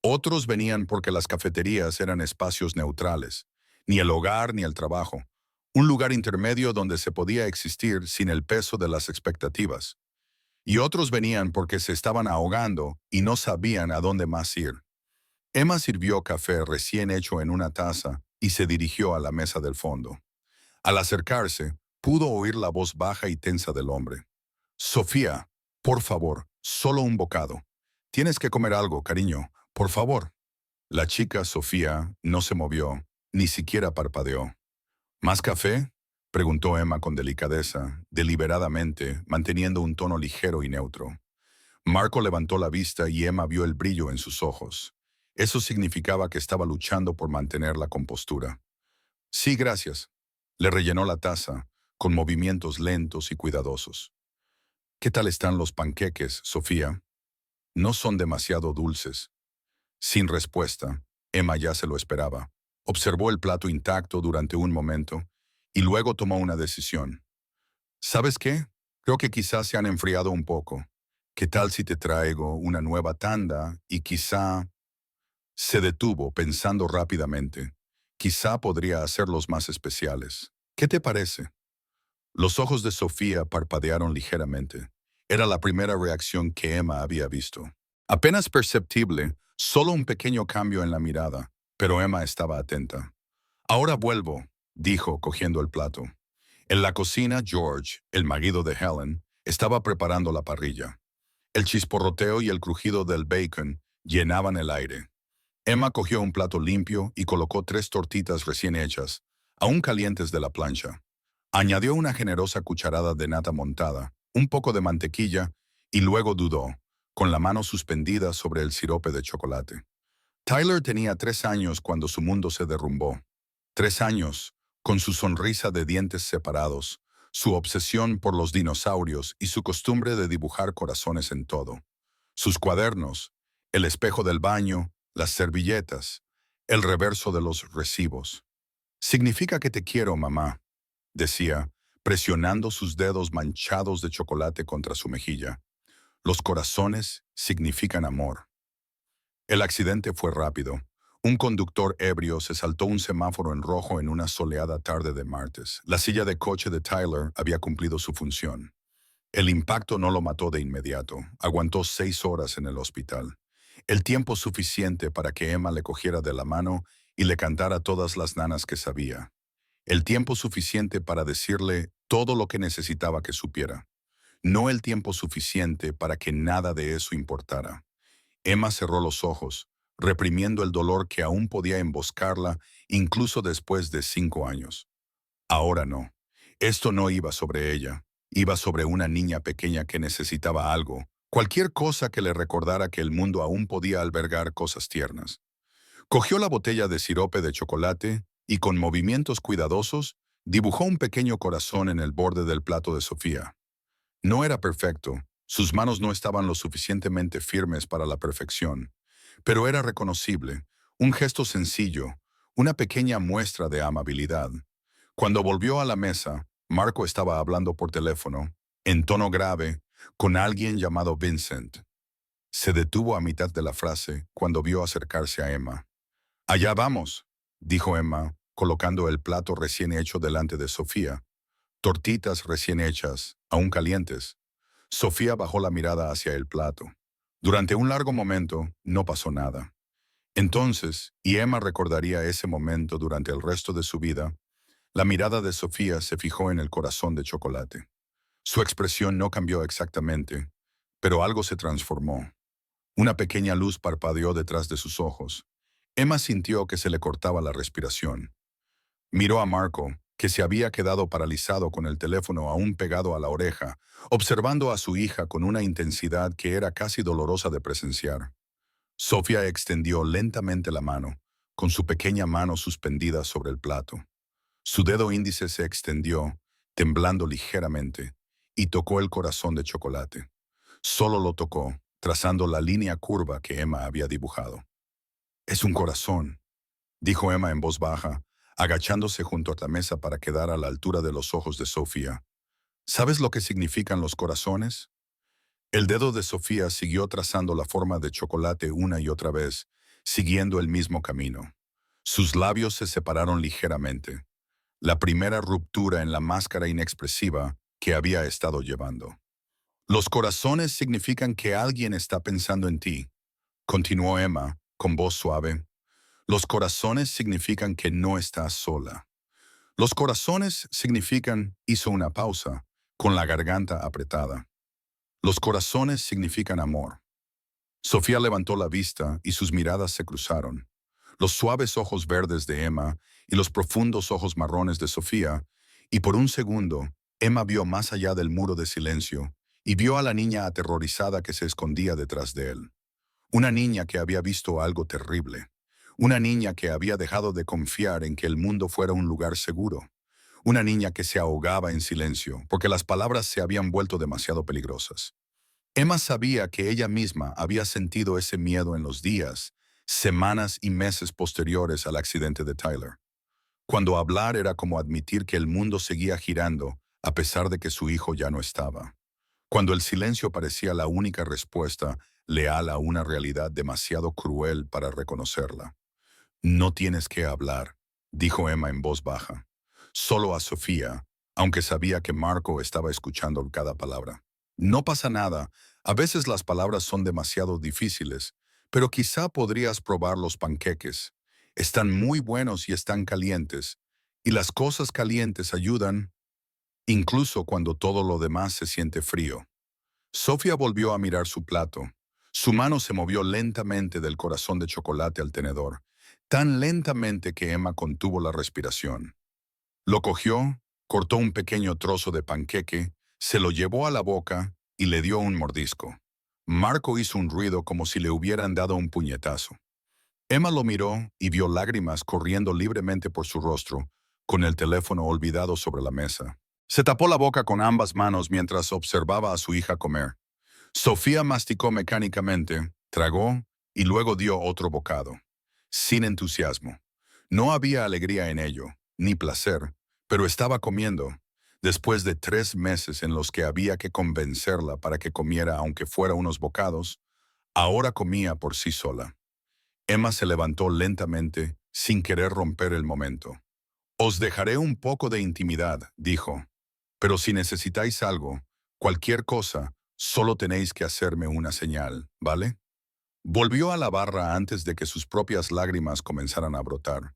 otros venían porque las cafeterías eran espacios neutrales, ni el hogar ni el trabajo, un lugar intermedio donde se podía existir sin el peso de las expectativas. Y otros venían porque se estaban ahogando y no sabían a dónde más ir. Emma sirvió café recién hecho en una taza y se dirigió a la mesa del fondo. Al acercarse, pudo oír la voz baja y tensa del hombre. «Sofía, por favor, solo un bocado. Tienes que comer algo, cariño, por favor». La chica, Sofía, no se movió, ni siquiera parpadeó. «¿Más café?», preguntó Emma con delicadeza, deliberadamente, manteniendo un tono ligero y neutro. Marco levantó la vista y Emma vio el brillo en sus ojos. Eso significaba que estaba luchando por mantener la compostura. «Sí, gracias». Le rellenó la taza, con movimientos lentos y cuidadosos. «¿Qué tal están los panqueques, Sofía?» «No son demasiado dulces». Sin respuesta, Emma ya se lo esperaba. Observó el plato intacto durante un momento y luego tomó una decisión. «¿Sabes qué? Creo que quizás se han enfriado un poco. ¿Qué tal si te traigo una nueva tanda y quizá...?» Se detuvo pensando rápidamente. «Quizá podría hacerlos más especiales. ¿Qué te parece?» Los ojos de Sofía parpadearon ligeramente. Era la primera reacción que Emma había visto. Apenas perceptible, solo un pequeño cambio en la mirada, pero Emma estaba atenta. «Ahora vuelvo», dijo, cogiendo el plato. En la cocina, George, el marido de Helen, estaba preparando la parrilla. El chisporroteo y el crujido del bacon llenaban el aire. Emma cogió un plato limpio y colocó 3 tortitas recién hechas, aún calientes de la plancha. Añadió una generosa cucharada de nata montada, un poco de mantequilla, y luego dudó, con la mano suspendida sobre el sirope de chocolate. Tyler tenía 3 años cuando su mundo se derrumbó. 3 años, con su sonrisa de dientes separados, su obsesión por los dinosaurios y su costumbre de dibujar corazones en todo. Sus cuadernos, el espejo del baño, las servilletas, el reverso de los recibos. «Significa que te quiero, mamá», decía, presionando sus dedos manchados de chocolate contra su mejilla. «Los corazones significan amor». El accidente fue rápido. Un conductor ebrio se saltó un semáforo en rojo en una soleada tarde de martes. La silla de coche de Tyler había cumplido su función. El impacto no lo mató de inmediato. Aguantó 6 horas en el hospital. El tiempo suficiente para que Emma le cogiera de la mano y le cantara todas las nanas que sabía. El tiempo suficiente para decirle todo lo que necesitaba que supiera. No el tiempo suficiente para que nada de eso importara. Emma cerró los ojos, reprimiendo el dolor que aún podía emboscarla incluso después de 5 años. Ahora no. Esto no iba sobre ella. Iba sobre una niña pequeña que necesitaba algo, cualquier cosa que le recordara que el mundo aún podía albergar cosas tiernas. Cogió la botella de sirope de chocolate y con movimientos cuidadosos dibujó un pequeño corazón en el borde del plato de Sofía. No era perfecto, sus manos no estaban lo suficientemente firmes para la perfección, pero era reconocible, un gesto sencillo, una pequeña muestra de amabilidad. Cuando volvió a la mesa, Marco estaba hablando por teléfono, en tono grave, con alguien llamado Vincent. Se detuvo a mitad de la frase cuando vio acercarse a Emma. «Allá vamos», dijo Emma, colocando el plato recién hecho delante de Sofía. Tortitas recién hechas, aún calientes. Sofía bajó la mirada hacia el plato. Durante un largo momento no pasó nada. Entonces, y Emma recordaría ese momento durante el resto de su vida, la mirada de Sofía se fijó en el corazón de chocolate. Su expresión no cambió exactamente, pero algo se transformó. Una pequeña luz parpadeó detrás de sus ojos. Emma sintió que se le cortaba la respiración. Miró a Marco, que se había quedado paralizado con el teléfono aún pegado a la oreja, observando a su hija con una intensidad que era casi dolorosa de presenciar. Sofía extendió lentamente la mano, con su pequeña mano suspendida sobre el plato. Su dedo índice se extendió, temblando ligeramente, y tocó el corazón de chocolate. Solo lo tocó, trazando la línea curva que Emma había dibujado. «Es un corazón», dijo Emma en voz baja, agachándose junto a la mesa para quedar a la altura de los ojos de Sofía. «¿Sabes lo que significan los corazones?» El dedo de Sofía siguió trazando la forma de chocolate una y otra vez, siguiendo el mismo camino. Sus labios se separaron ligeramente. La primera ruptura en la máscara inexpresiva que había estado llevando. «Los corazones significan que alguien está pensando en ti», continuó Emma, con voz suave. «Los corazones significan que no estás sola. Los corazones significan», hizo una pausa, con la garganta apretada. «Los corazones significan amor». Sofía levantó la vista y sus miradas se cruzaron. Los suaves ojos verdes de Emma y los profundos ojos marrones de Sofía, y por un segundo, Emma vio más allá del muro de silencio y vio a la niña aterrorizada que se escondía detrás de él. Una niña que había visto algo terrible. Una niña que había dejado de confiar en que el mundo fuera un lugar seguro. Una niña que se ahogaba en silencio porque las palabras se habían vuelto demasiado peligrosas. Emma sabía que ella misma había sentido ese miedo en los días, semanas y meses posteriores al accidente de Tyler. Cuando hablar era como admitir que el mundo seguía girando a pesar de que su hijo ya no estaba. Cuando el silencio parecía la única respuesta leal a una realidad demasiado cruel para reconocerla. «No tienes que hablar», dijo Emma en voz baja. Solo a Sofía, aunque sabía que Marco estaba escuchando cada palabra. «No pasa nada, a veces las palabras son demasiado difíciles, pero quizá podrías probar los panqueques. Están muy buenos y están calientes, y las cosas calientes ayudan, incluso cuando todo lo demás se siente frío». Sofía volvió a mirar su plato. Su mano se movió lentamente del corazón de chocolate al tenedor, tan lentamente que Emma contuvo la respiración. Lo cogió, cortó un pequeño trozo de panqueque, se lo llevó a la boca y le dio un mordisco. Marco hizo un ruido como si le hubieran dado un puñetazo. Emma lo miró y vio lágrimas corriendo libremente por su rostro, con el teléfono olvidado sobre la mesa. Se tapó la boca con ambas manos mientras observaba a su hija comer. Sofía masticó mecánicamente, tragó y luego dio otro bocado. Sin entusiasmo. No había alegría en ello, ni placer, pero estaba comiendo. Después de 3 meses en los que había que convencerla para que comiera aunque fuera unos bocados, ahora comía por sí sola. Emma se levantó lentamente, sin querer romper el momento. «Os dejaré un poco de intimidad», dijo. «Pero si necesitáis algo, cualquier cosa, solo tenéis que hacerme una señal, ¿vale?» Volvió a la barra antes de que sus propias lágrimas comenzaran a brotar.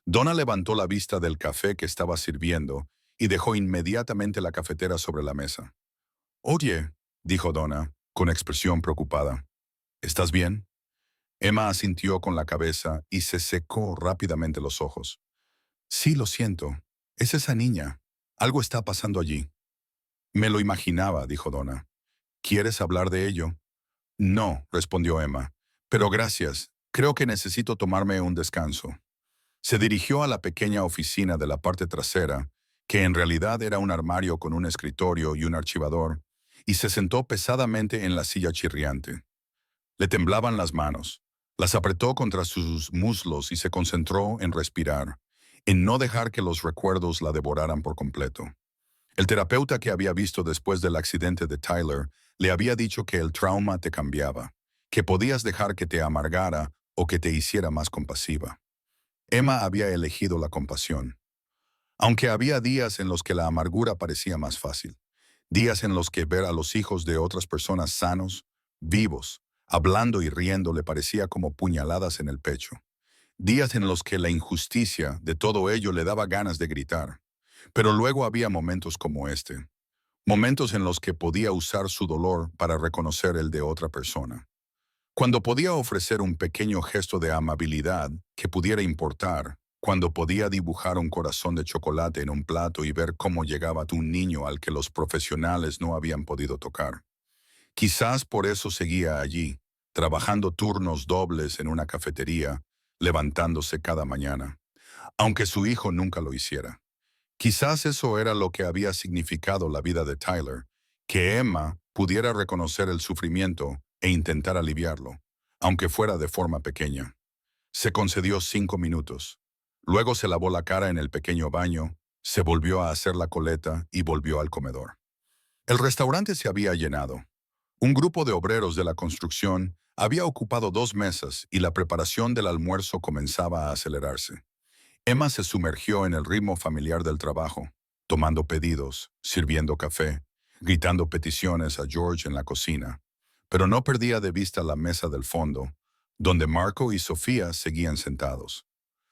Donna levantó la vista del café que estaba sirviendo y dejó inmediatamente la cafetera sobre la mesa. «Oye», dijo Donna, con expresión preocupada, «¿estás bien?» Emma asintió con la cabeza y se secó rápidamente los ojos. «Sí, lo siento. Es esa niña. Algo está pasando allí». «Me lo imaginaba», dijo Donna. «¿Quieres hablar de ello?» «No», respondió Emma. «Pero gracias. Creo que necesito tomarme un descanso». Se dirigió a la pequeña oficina de la parte trasera, que en realidad era un armario con un escritorio y un archivador, y se sentó pesadamente en la silla chirriante. Le temblaban las manos. Las apretó contra sus muslos y se concentró en respirar, en no dejar que los recuerdos la devoraran por completo. El terapeuta que había visto después del accidente de Tyler le había dicho que el trauma te cambiaba, que podías dejar que te amargara o que te hiciera más compasiva. Emma había elegido la compasión. Aunque había días en los que la amargura parecía más fácil, días en los que ver a los hijos de otras personas sanos, vivos, hablando y riendo le parecía como puñaladas en el pecho, días en los que la injusticia de todo ello le daba ganas de gritar. Pero luego había momentos como este, momentos en los que podía usar su dolor para reconocer el de otra persona. Cuando podía ofrecer un pequeño gesto de amabilidad que pudiera importar, cuando podía dibujar un corazón de chocolate en un plato y ver cómo llegaba a un niño al que los profesionales no habían podido tocar. Quizás por eso seguía allí, trabajando turnos dobles en una cafetería, levantándose cada mañana, aunque su hijo nunca lo hiciera. Quizás eso era lo que había significado la vida de Tyler, que Emma pudiera reconocer el sufrimiento e intentar aliviarlo, aunque fuera de forma pequeña. Se concedió 5 minutos. Luego se lavó la cara en el pequeño baño, se volvió a hacer la coleta y volvió al comedor. El restaurante se había llenado. Un grupo de obreros de la construcción había ocupado 2 mesas y la preparación del almuerzo comenzaba a acelerarse. Emma se sumergió en el ritmo familiar del trabajo, tomando pedidos, sirviendo café, gritando peticiones a George en la cocina, pero no perdía de vista la mesa del fondo, donde Marco y Sofía seguían sentados.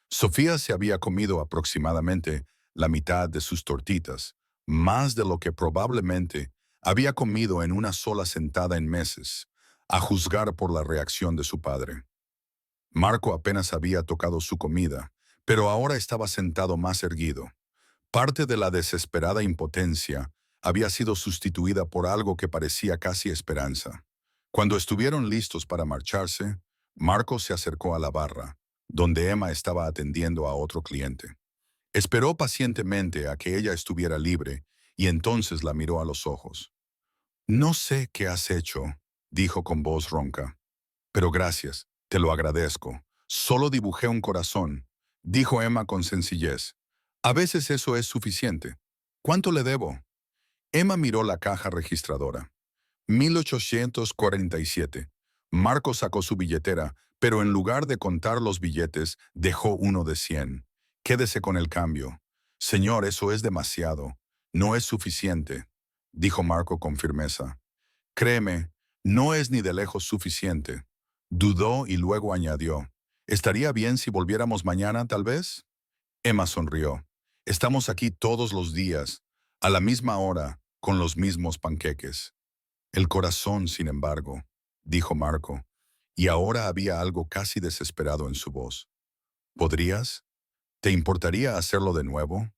Sofía se había comido aproximadamente la mitad de sus tortitas, más de lo que probablemente había comido en una sola sentada en meses, a juzgar por la reacción de su padre. Marco apenas había tocado su comida, pero ahora estaba sentado más erguido. Parte de la desesperada impotencia había sido sustituida por algo que parecía casi esperanza. Cuando estuvieron listos para marcharse, Marco se acercó a la barra, donde Emma estaba atendiendo a otro cliente. Esperó pacientemente a que ella estuviera libre y entonces la miró a los ojos. «No sé qué has hecho», dijo con voz ronca. «Pero gracias, te lo agradezco. Solo dibujé un corazón», dijo Emma con sencillez. «A veces eso es suficiente. ¿Cuánto le debo?» Emma miró la caja registradora. 1847. Marco sacó su billetera, pero en lugar de contar los billetes, dejó uno de 100. «Quédese con el cambio». «Señor, eso es demasiado. No es suficiente», dijo Marco con firmeza. «Créeme, no es ni de lejos suficiente». Dudó y luego añadió, «¿Estaría bien si volviéramos mañana, tal vez?» Emma sonrió. «Estamos aquí todos los días, a la misma hora, con los mismos panqueques». «El corazón, sin embargo», dijo Marco, y ahora había algo casi desesperado en su voz. «¿Podrías? ¿Te importaría hacerlo de nuevo?»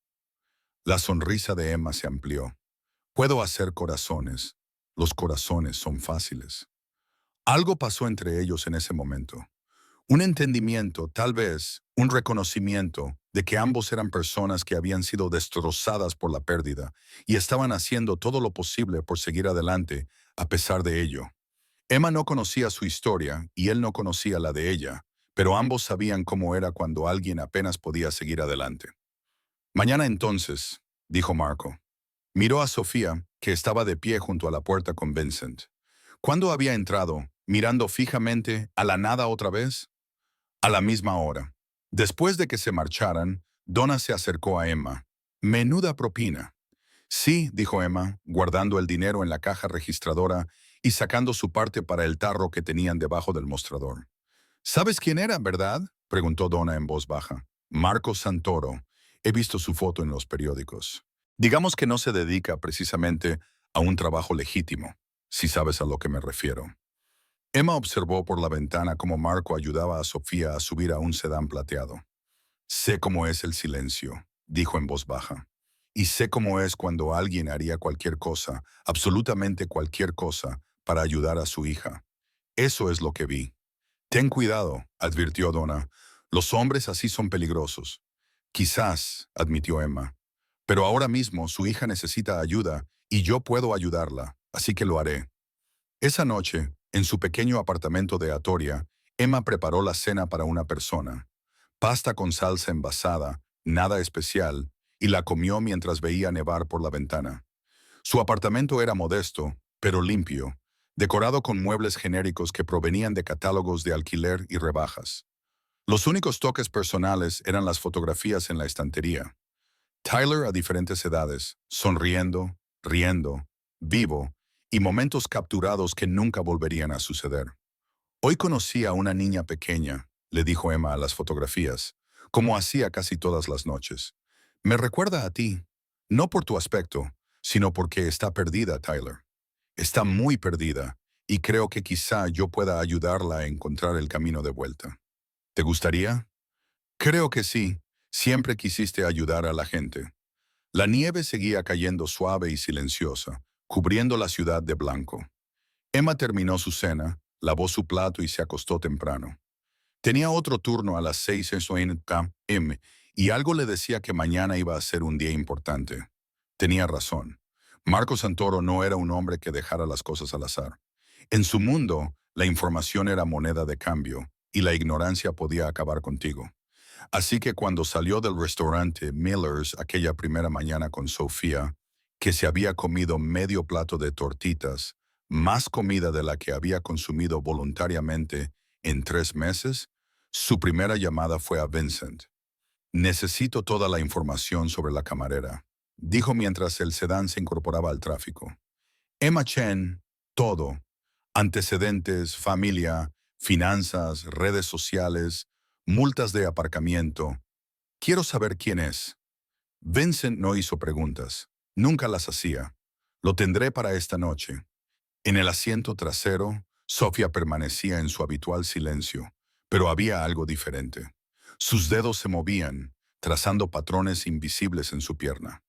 La sonrisa de Emma se amplió. «Puedo hacer corazones. Los corazones son fáciles». Algo pasó entre ellos en ese momento. Un entendimiento, tal vez, un reconocimiento de que ambos eran personas que habían sido destrozadas por la pérdida y estaban haciendo todo lo posible por seguir adelante a pesar de ello. Emma no conocía su historia y él no conocía la de ella, pero ambos sabían cómo era cuando alguien apenas podía seguir adelante. «Mañana entonces», dijo Marco. Miró a Sofía, que estaba de pie junto a la puerta con Vincent. ¿Cuándo había entrado, mirando fijamente a la nada otra vez? A la misma hora. Después de que se marcharan, Donna se acercó a Emma. «Menuda propina». «Sí», dijo Emma, guardando el dinero en la caja registradora y sacando su parte para el tarro que tenían debajo del mostrador. ¿Sabes quién era, verdad?, preguntó Donna en voz baja. Marco Santoro. He visto su foto en los periódicos. Digamos que no se dedica precisamente a un trabajo legítimo, si sabes a lo que me refiero. Emma observó por la ventana cómo Marco ayudaba a Sofía a subir a un sedán plateado. Sé cómo es el silencio, dijo en voz baja. Y sé cómo es cuando alguien haría cualquier cosa, absolutamente cualquier cosa, para ayudar a su hija. Eso es lo que vi. Ten cuidado, advirtió Donna. Los hombres así son peligrosos. Quizás, admitió Emma. Pero ahora mismo su hija necesita ayuda y yo puedo ayudarla, así que lo haré. Esa noche, en su pequeño apartamento de Atoria, Emma preparó la cena para una persona. Pasta con salsa envasada, nada especial, y la comió mientras veía nevar por la ventana. Su apartamento era modesto, pero limpio, decorado con muebles genéricos que provenían de catálogos de alquiler y rebajas. Los únicos toques personales eran las fotografías en la estantería. Tyler a diferentes edades, sonriendo, riendo, vivo, y momentos capturados que nunca volverían a suceder. Hoy conocí a una niña pequeña, le dijo Emma a las fotografías, como hacía casi todas las noches. Me recuerda a ti, no por tu aspecto, sino porque está perdida, Tyler. Está muy perdida, y creo que quizá yo pueda ayudarla a encontrar el camino de vuelta. ¿Te gustaría? Creo que sí. Siempre quisiste ayudar a la gente. La nieve seguía cayendo suave y silenciosa, cubriendo la ciudad de blanco. Emma terminó su cena, lavó su plato y se acostó temprano. Tenía otro turno a las 6 m y algo le decía que mañana iba a ser un día importante. Tenía razón. Marco Santoro no era un hombre que dejara las cosas al azar. En su mundo, la información era moneda de cambio y la ignorancia podía acabar contigo. Así que cuando salió del restaurante Miller's aquella primera mañana con Sofía, que se había comido medio plato de tortitas, más comida de la que había consumido voluntariamente en 3 meses, su primera llamada fue a Vincent. Necesito toda la información sobre la camarera, dijo mientras el sedán se incorporaba al tráfico. Emma Chen, todo. Antecedentes, familia, finanzas, redes sociales, multas de aparcamiento. Quiero saber quién es. Vincent no hizo preguntas. Nunca las hacía. Lo tendré para esta noche. En el asiento trasero, Sofía permanecía en su habitual silencio, pero había algo diferente. Sus dedos se movían, trazando patrones invisibles en su pierna.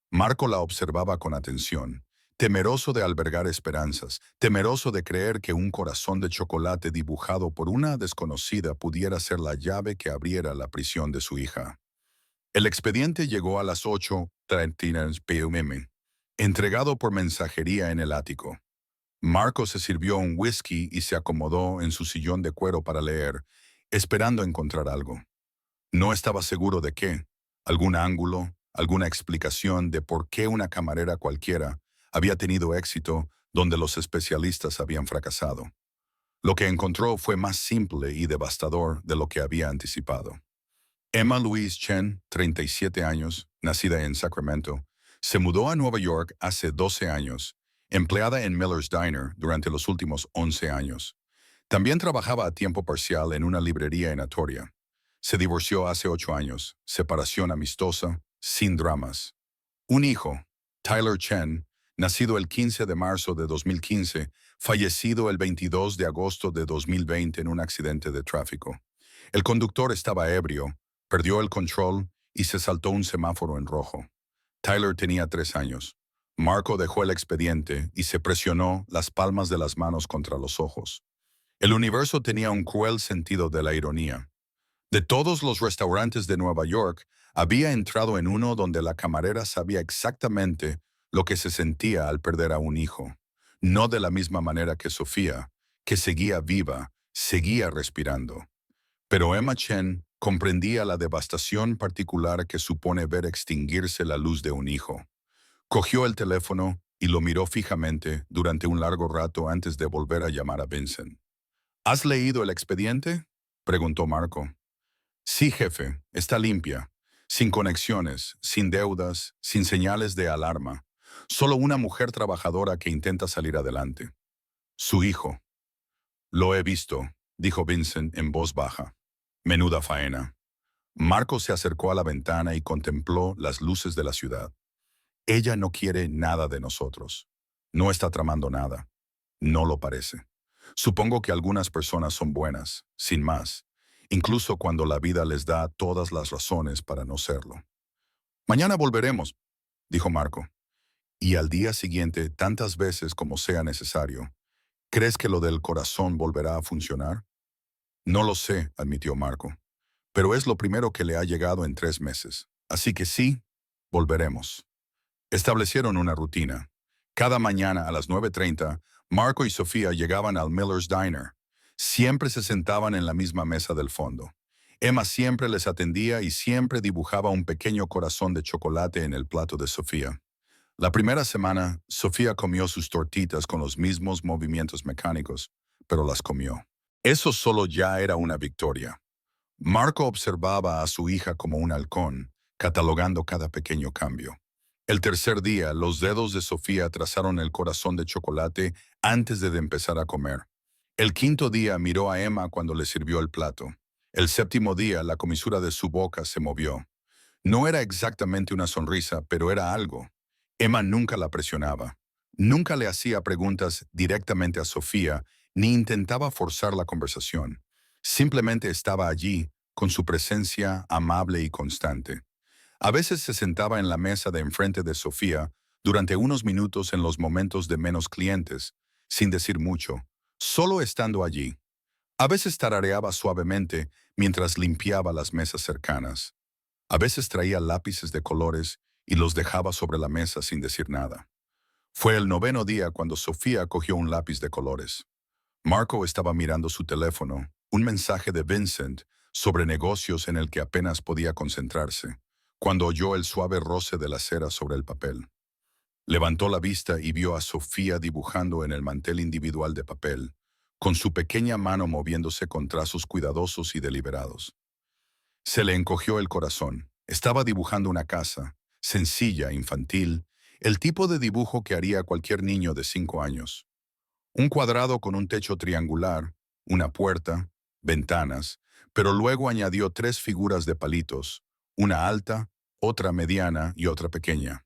Marco la observaba con atención, temeroso de albergar esperanzas, temeroso de creer que un corazón de chocolate dibujado por una desconocida pudiera ser la llave que abriera la prisión de su hija. El expediente llegó a las 8:30 p.m., entregado por mensajería en el ático. Marco se sirvió un whisky y se acomodó en su sillón de cuero para leer, esperando encontrar algo. No estaba seguro de qué, algún ángulo, alguna explicación de por qué una camarera cualquiera había tenido éxito donde los especialistas habían fracasado. Lo que encontró fue más simple y devastador de lo que había anticipado. Emma Louise Chen, 37 años, nacida en Sacramento, se mudó a Nueva York hace 12 años, empleada en Miller's Diner durante los últimos 11 años. También trabajaba a tiempo parcial en una librería en Atoria. Se divorció hace 8 años, separación amistosa, sin dramas. Un hijo, Tyler Chen, nacido el 15 de marzo de 2015, fallecido el 22 de agosto de 2020 en un accidente de tráfico. El conductor estaba ebrio, perdió el control y se saltó un semáforo en rojo. Tyler tenía 3 años. Marco dejó el expediente y se presionó las palmas de las manos contra los ojos. El universo tenía un cruel sentido de la ironía. De todos los restaurantes de Nueva York, había entrado en uno donde la camarera sabía exactamente lo que se sentía al perder a un hijo. No de la misma manera que Sofía, que seguía viva, seguía respirando. Pero Emma Chen comprendía la devastación particular que supone ver extinguirse la luz de un hijo. Cogió el teléfono y lo miró fijamente durante un largo rato antes de volver a llamar a Vincent. ¿Has leído el expediente?, preguntó Marco. Sí, jefe, está limpia, sin conexiones, sin deudas, sin señales de alarma. Solo una mujer trabajadora que intenta salir adelante. Su hijo. Lo he visto, dijo Vincent en voz baja. Menuda faena. Marco se acercó a la ventana y contempló las luces de la ciudad. Ella no quiere nada de nosotros. No está tramando nada. No lo parece. Supongo que algunas personas son buenas, sin más, incluso cuando la vida les da todas las razones para no serlo. Mañana volveremos, dijo Marco, y al día siguiente tantas veces como sea necesario. ¿Crees que lo del corazón volverá a funcionar? No lo sé, admitió Marco, pero es lo primero que le ha llegado en 3 meses. Así que sí, volveremos. Establecieron una rutina. Cada mañana a las 9:30, Marco y Sofía llegaban al Miller's Diner. Siempre se sentaban en la misma mesa del fondo. Emma siempre les atendía y siempre dibujaba un pequeño corazón de chocolate en el plato de Sofía. La primera semana, Sofía comió sus tortitas con los mismos movimientos mecánicos, pero las comió. Eso solo ya era una victoria. Marco observaba a su hija como un halcón, catalogando cada pequeño cambio. El tercer día, los dedos de Sofía trazaron el corazón de chocolate antes de empezar a comer. El quinto día miró a Emma cuando le sirvió el plato. El séptimo día, la comisura de su boca se movió. No era exactamente una sonrisa, pero era algo. Emma nunca la presionaba. Nunca le hacía preguntas directamente a Sofía, ni intentaba forzar la conversación. Simplemente estaba allí, con su presencia amable y constante. A veces se sentaba en la mesa de enfrente de Sofía durante unos minutos en los momentos de menos clientes, sin decir mucho, solo estando allí. A veces tarareaba suavemente mientras limpiaba las mesas cercanas. A veces traía lápices de colores y los dejaba sobre la mesa sin decir nada. Fue el noveno día cuando Sofía cogió un lápiz de colores. Marco estaba mirando su teléfono, un mensaje de Vincent sobre negocios en el que apenas podía concentrarse, cuando oyó el suave roce de la cera sobre el papel. Levantó la vista y vio a Sofía dibujando en el mantel individual de papel, con su pequeña mano moviéndose con trazos cuidadosos y deliberados. Se le encogió el corazón. Estaba dibujando una casa, sencilla, infantil, el tipo de dibujo que haría cualquier niño de 5 años. Un cuadrado con un techo triangular, una puerta, ventanas, pero luego añadió 3 figuras de palitos, una alta, otra mediana y otra pequeña.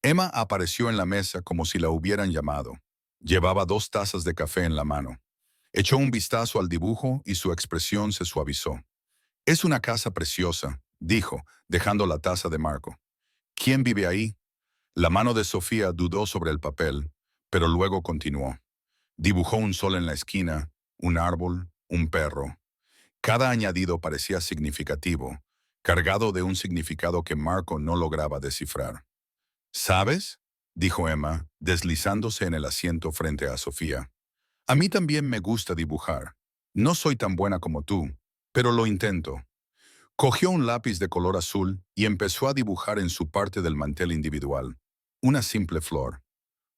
Emma apareció en la mesa como si la hubieran llamado. Llevaba 2 tazas de café en la mano. Echó un vistazo al dibujo y su expresión se suavizó. «Es una casa preciosa», dijo, dejando la taza de Marco. «¿Quién vive ahí?» La mano de Sofía dudó sobre el papel, pero luego continuó. Dibujó un sol en la esquina, un árbol, un perro. Cada añadido parecía significativo, cargado de un significado que Marco no lograba descifrar. «¿Sabes?», dijo Emma, deslizándose en el asiento frente a Sofía. «A mí también me gusta dibujar. No soy tan buena como tú, pero lo intento». Cogió un lápiz de color azul y empezó a dibujar en su parte del mantel individual. Una simple flor.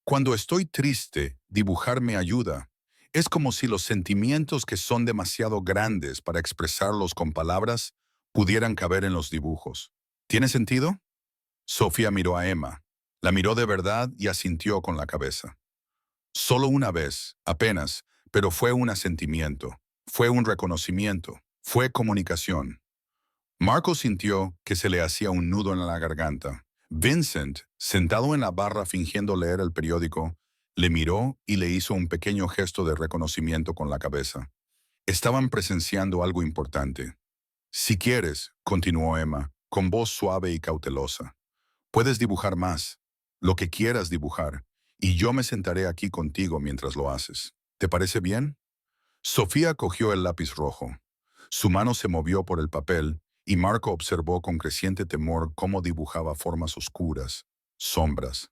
«Cuando estoy triste, dibujar me ayuda. Es como si los sentimientos que son demasiado grandes para expresarlos con palabras pudieran caber en los dibujos. ¿Tiene sentido?» Sofía miró a Emma. La miró de verdad y asintió con la cabeza. Solo una vez, apenas, pero fue un asentimiento, fue un reconocimiento, fue comunicación. Marco sintió que se le hacía un nudo en la garganta. Vincent, sentado en la barra fingiendo leer el periódico, le miró y le hizo un pequeño gesto de reconocimiento con la cabeza. Estaban presenciando algo importante. «Si quieres», continuó Emma, con voz suave y cautelosa, «puedes dibujar más, lo que quieras dibujar, y yo me sentaré aquí contigo mientras lo haces. ¿Te parece bien?» Sofía cogió el lápiz rojo. Su mano se movió por el papel y Marco observó con creciente temor cómo dibujaba formas oscuras, sombras.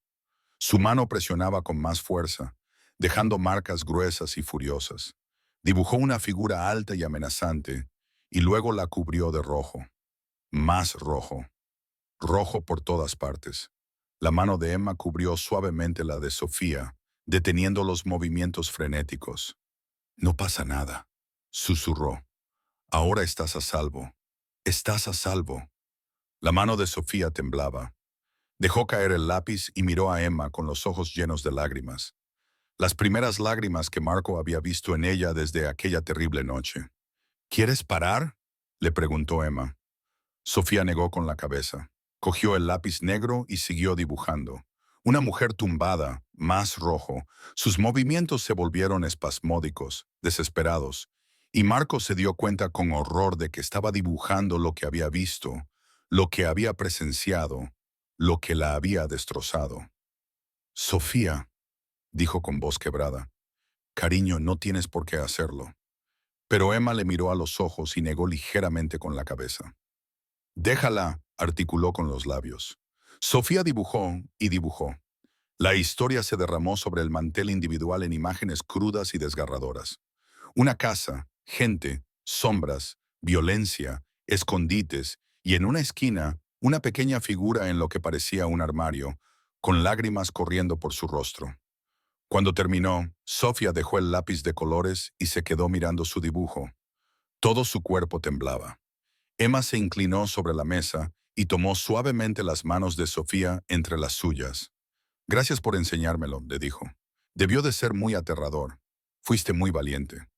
Su mano presionaba con más fuerza, dejando marcas gruesas y furiosas. Dibujó una figura alta y amenazante, y luego la cubrió de rojo. Más rojo. Rojo por todas partes. La mano de Emma cubrió suavemente la de Sofía, deteniendo los movimientos frenéticos. «No pasa nada», susurró. «Ahora estás a salvo. Estás a salvo». La mano de Sofía temblaba. Dejó caer el lápiz y miró a Emma con los ojos llenos de lágrimas. las primeras lágrimas que Marco había visto en ella desde aquella terrible noche. ¿Quieres parar?, le preguntó Emma. Sofía negó con la cabeza. Cogió el lápiz negro y siguió dibujando. Una mujer tumbada, más rojo. Sus movimientos se volvieron espasmódicos, desesperados, y Marco se dio cuenta con horror de que estaba dibujando lo que había visto, lo que había presenciado, lo que la había destrozado. Sofía, dijo con voz quebrada, cariño, no tienes por qué hacerlo. Pero Emma le miró a los ojos y negó ligeramente con la cabeza. Déjala, articuló con los labios. Sofía dibujó y dibujó. La historia se derramó sobre el mantel individual en imágenes crudas y desgarradoras. Una casa, gente, sombras, violencia, escondites y en una esquina, una pequeña figura en lo que parecía un armario, con lágrimas corriendo por su rostro. Cuando terminó, Sofía dejó el lápiz de colores y se quedó mirando su dibujo. Todo su cuerpo temblaba. Emma se inclinó sobre la mesa y tomó suavemente las manos de Sofía entre las suyas. Gracias por enseñármelo, le dijo. Debió de ser muy aterrador. Fuiste muy valiente.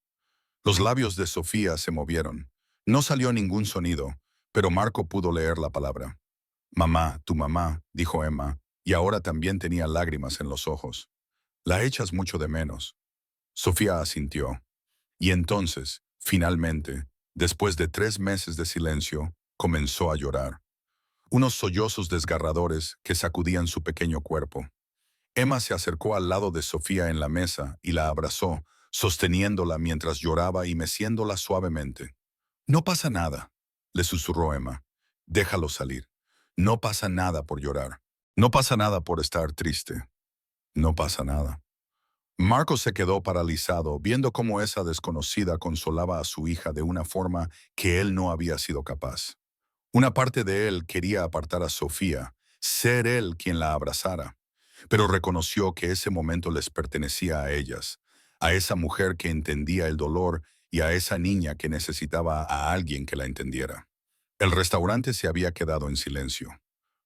Los labios de Sofía se movieron. No salió ningún sonido, pero Marco pudo leer la palabra. Mamá, tu mamá, dijo Emma, y ahora también tenía lágrimas en los ojos. La echas mucho de menos. Sofía asintió. Y entonces, finalmente, después de 3 meses de silencio, comenzó a llorar. Unos sollozos desgarradores que sacudían su pequeño cuerpo. Emma se acercó al lado de Sofía en la mesa y la abrazó, sosteniéndola mientras lloraba y meciéndola suavemente. No pasa nada, le susurró Emma. Déjalo salir. No pasa nada por llorar. No pasa nada por estar triste. No pasa nada. Marco se quedó paralizado, viendo cómo esa desconocida consolaba a su hija de una forma que él no había sido capaz. Una parte de él quería apartar a Sofía, ser él quien la abrazara, pero reconoció que ese momento les pertenecía a ellas, a esa mujer que entendía el dolor y a esa niña que necesitaba a alguien que la entendiera. El restaurante se había quedado en silencio.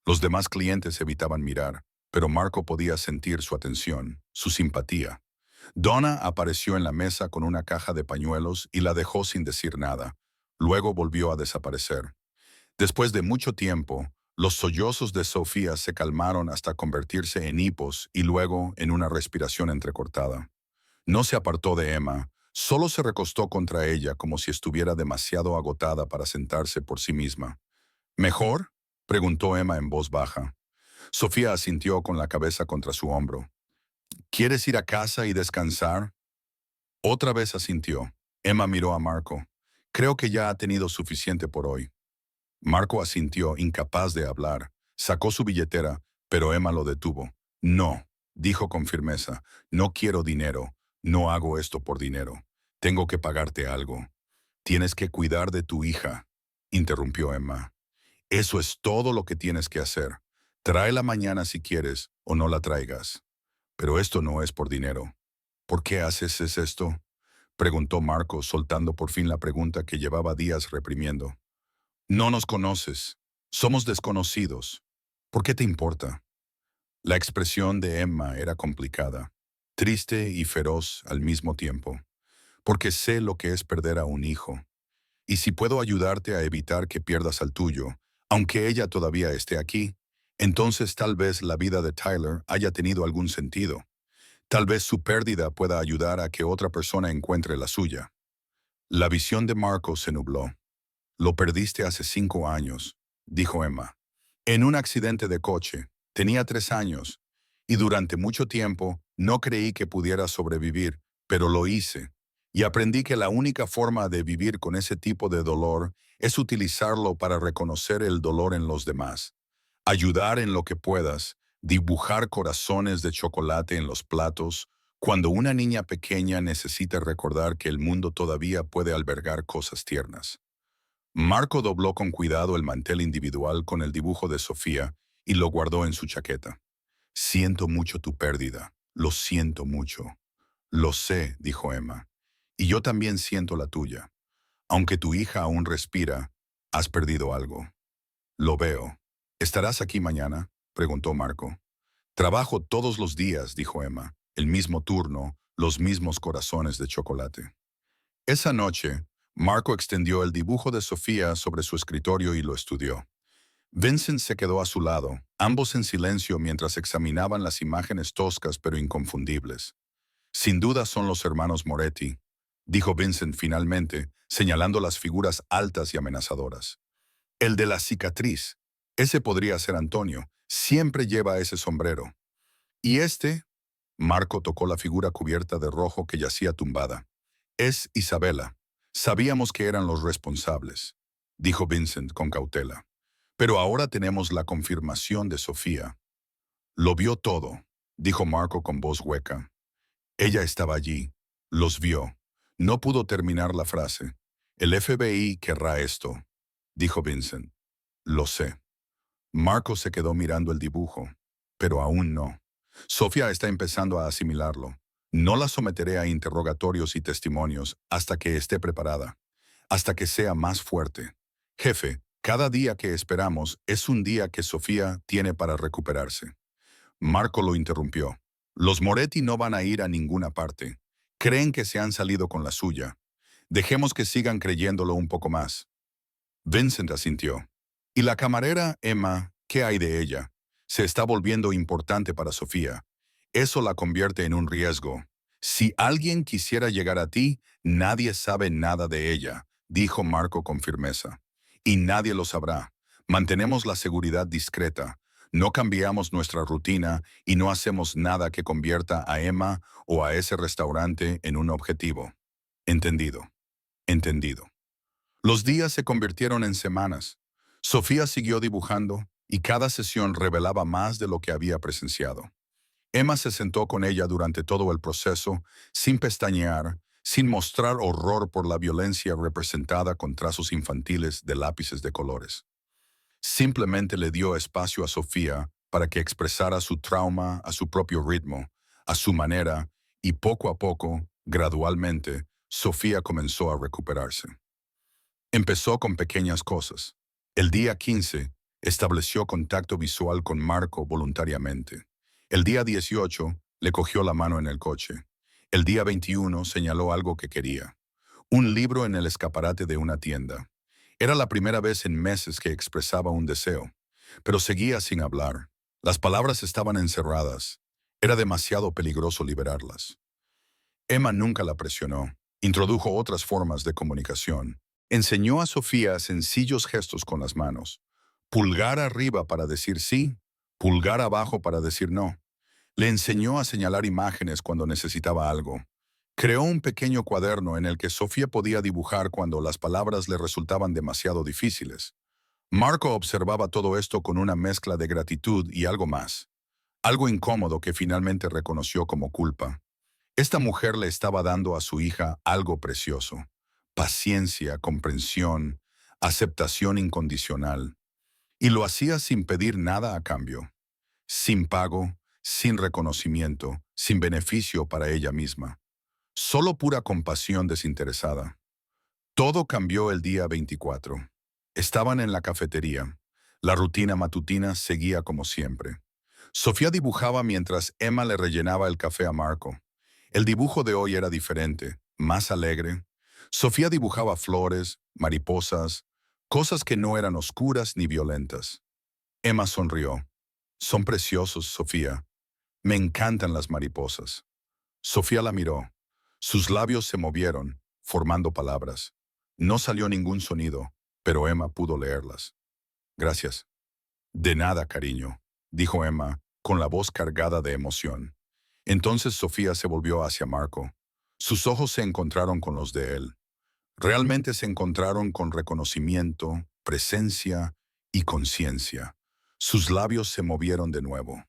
Los demás clientes evitaban mirar, pero Marco podía sentir su atención, su simpatía. Donna apareció en la mesa con una caja de pañuelos y la dejó sin decir nada. Luego volvió a desaparecer. Después de mucho tiempo, los sollozos de Sofía se calmaron hasta convertirse en hipos y luego en una respiración entrecortada. No se apartó de Emma, solo se recostó contra ella como si estuviera demasiado agotada para sentarse por sí misma. ¿Mejor?, preguntó Emma en voz baja. Sofía asintió con la cabeza contra su hombro. ¿Quieres ir a casa y descansar? Otra vez asintió. Emma miró a Marco. Creo que ya ha tenido suficiente por hoy. Marco asintió, incapaz de hablar. Sacó su billetera, pero Emma lo detuvo. No, dijo con firmeza. No quiero dinero. No hago esto por dinero. Tengo que pagarte algo. Tienes que cuidar de tu hija, interrumpió Emma. Eso es todo lo que tienes que hacer. Tráela mañana si quieres o no la traigas. Pero esto no es por dinero. ¿Por qué haces esto?, preguntó Marco, soltando por fin la pregunta que llevaba días reprimiendo. No nos conoces. Somos desconocidos. ¿Por qué te importa? La expresión de Emma era complicada, triste y feroz al mismo tiempo. Porque sé lo que es perder a un hijo. Y si puedo ayudarte a evitar que pierdas al tuyo, aunque ella todavía esté aquí, entonces tal vez la vida de Tyler haya tenido algún sentido. Tal vez su pérdida pueda ayudar a que otra persona encuentre la suya. La visión de Marco se nubló. Lo perdiste hace 5 años, dijo Emma. En un accidente de coche. Tenía 3 años. Y durante mucho tiempo no creí que pudiera sobrevivir, pero lo hice. Y aprendí que la única forma de vivir con ese tipo de dolor es utilizarlo para reconocer el dolor en los demás. Ayudar en lo que puedas, dibujar corazones de chocolate en los platos, cuando una niña pequeña necesita recordar que el mundo todavía puede albergar cosas tiernas. Marco dobló con cuidado el mantel individual con el dibujo de Sofía y lo guardó en su chaqueta. Siento mucho tu pérdida, lo siento mucho. Lo sé, dijo Emma, y yo también siento la tuya. Aunque tu hija aún respira, has perdido algo. Lo veo. ¿Estarás aquí mañana?, preguntó Marco. Trabajo todos los días, dijo Emma. el mismo turno, los mismos corazones de chocolate. Esa noche, Marco extendió el dibujo de Sofía sobre su escritorio y lo estudió. Vincent se quedó a su lado, ambos en silencio mientras examinaban las imágenes toscas pero inconfundibles. Sin duda son los hermanos Moretti, dijo Vincent finalmente, señalando las figuras altas y amenazadoras. El de la cicatriz. Ese podría ser Antonio. Siempre lleva ese sombrero. ¿Y este? Marco tocó la figura cubierta de rojo que yacía tumbada. Es Isabela. Sabíamos que eran los responsables, dijo Vincent con cautela. Pero ahora tenemos la confirmación de Sofía. Lo vio todo, dijo Marco con voz hueca. Ella estaba allí. Los vio. No pudo terminar la frase. El FBI querrá esto, dijo Vincent. Lo sé. Marco se quedó mirando el dibujo, pero aún no. Sofía está empezando a asimilarlo. No la someteré a interrogatorios y testimonios hasta que esté preparada, hasta que sea más fuerte. Jefe, cada día que esperamos es un día que Sofía tiene para recuperarse. Marco lo interrumpió. Los Moretti no van a ir a ninguna parte. Creen que se han salido con la suya. Dejemos que sigan creyéndolo un poco más. Vincent asintió. ¿Y la camarera, Emma, qué hay de ella? Se está volviendo importante para Sofía. Eso la convierte en un riesgo. Si alguien quisiera llegar a ti, nadie sabe nada de ella, dijo Marco con firmeza. Y nadie lo sabrá. Mantenemos la seguridad discreta. No cambiamos nuestra rutina y no hacemos nada que convierta a Emma o a ese restaurante en un objetivo. Entendido. Entendido. Los días se convirtieron en semanas. Sofía siguió dibujando y cada sesión revelaba más de lo que había presenciado. Emma se sentó con ella durante todo el proceso, sin pestañear, sin mostrar horror por la violencia representada con trazos infantiles de lápices de colores. Simplemente le dio espacio a Sofía para que expresara su trauma a su propio ritmo, a su manera, y poco a poco, gradualmente, Sofía comenzó a recuperarse. Empezó con pequeñas cosas. El día 15, estableció contacto visual con Marco voluntariamente. El día 18, le cogió la mano en el coche. El día 21, señaló algo que quería. Un libro en el escaparate de una tienda. Era la primera vez en meses que expresaba un deseo, pero seguía sin hablar. Las palabras estaban encerradas. Era demasiado peligroso liberarlas. Emma nunca la presionó. Introdujo otras formas de comunicación. Enseñó a Sofía sencillos gestos con las manos. Pulgar arriba para decir sí, pulgar abajo para decir no. Le enseñó a señalar imágenes cuando necesitaba algo. Creó un pequeño cuaderno en el que Sofía podía dibujar cuando las palabras le resultaban demasiado difíciles. Marco observaba todo esto con una mezcla de gratitud y algo más. Algo incómodo que finalmente reconoció como culpa. Esta mujer le estaba dando a su hija algo precioso. Paciencia, comprensión, aceptación incondicional. Y lo hacía sin pedir nada a cambio. Sin pago, sin reconocimiento, sin beneficio para ella misma. Solo pura compasión desinteresada. Todo cambió el día 24. Estaban en la cafetería. La rutina matutina seguía como siempre. Sofía dibujaba mientras Emma le rellenaba el café a Marco. El dibujo de hoy era diferente, más alegre. Sofía dibujaba flores, mariposas, cosas que no eran oscuras ni violentas. Emma sonrió. Son preciosos, Sofía. Me encantan las mariposas. Sofía la miró. Sus labios se movieron, formando palabras. No salió ningún sonido, pero Emma pudo leerlas. Gracias. De nada, cariño, dijo Emma, con la voz cargada de emoción. Entonces Sofía se volvió hacia Marco. Sus ojos se encontraron con los de él. Realmente se encontraron con reconocimiento, presencia y conciencia. Sus labios se movieron de nuevo.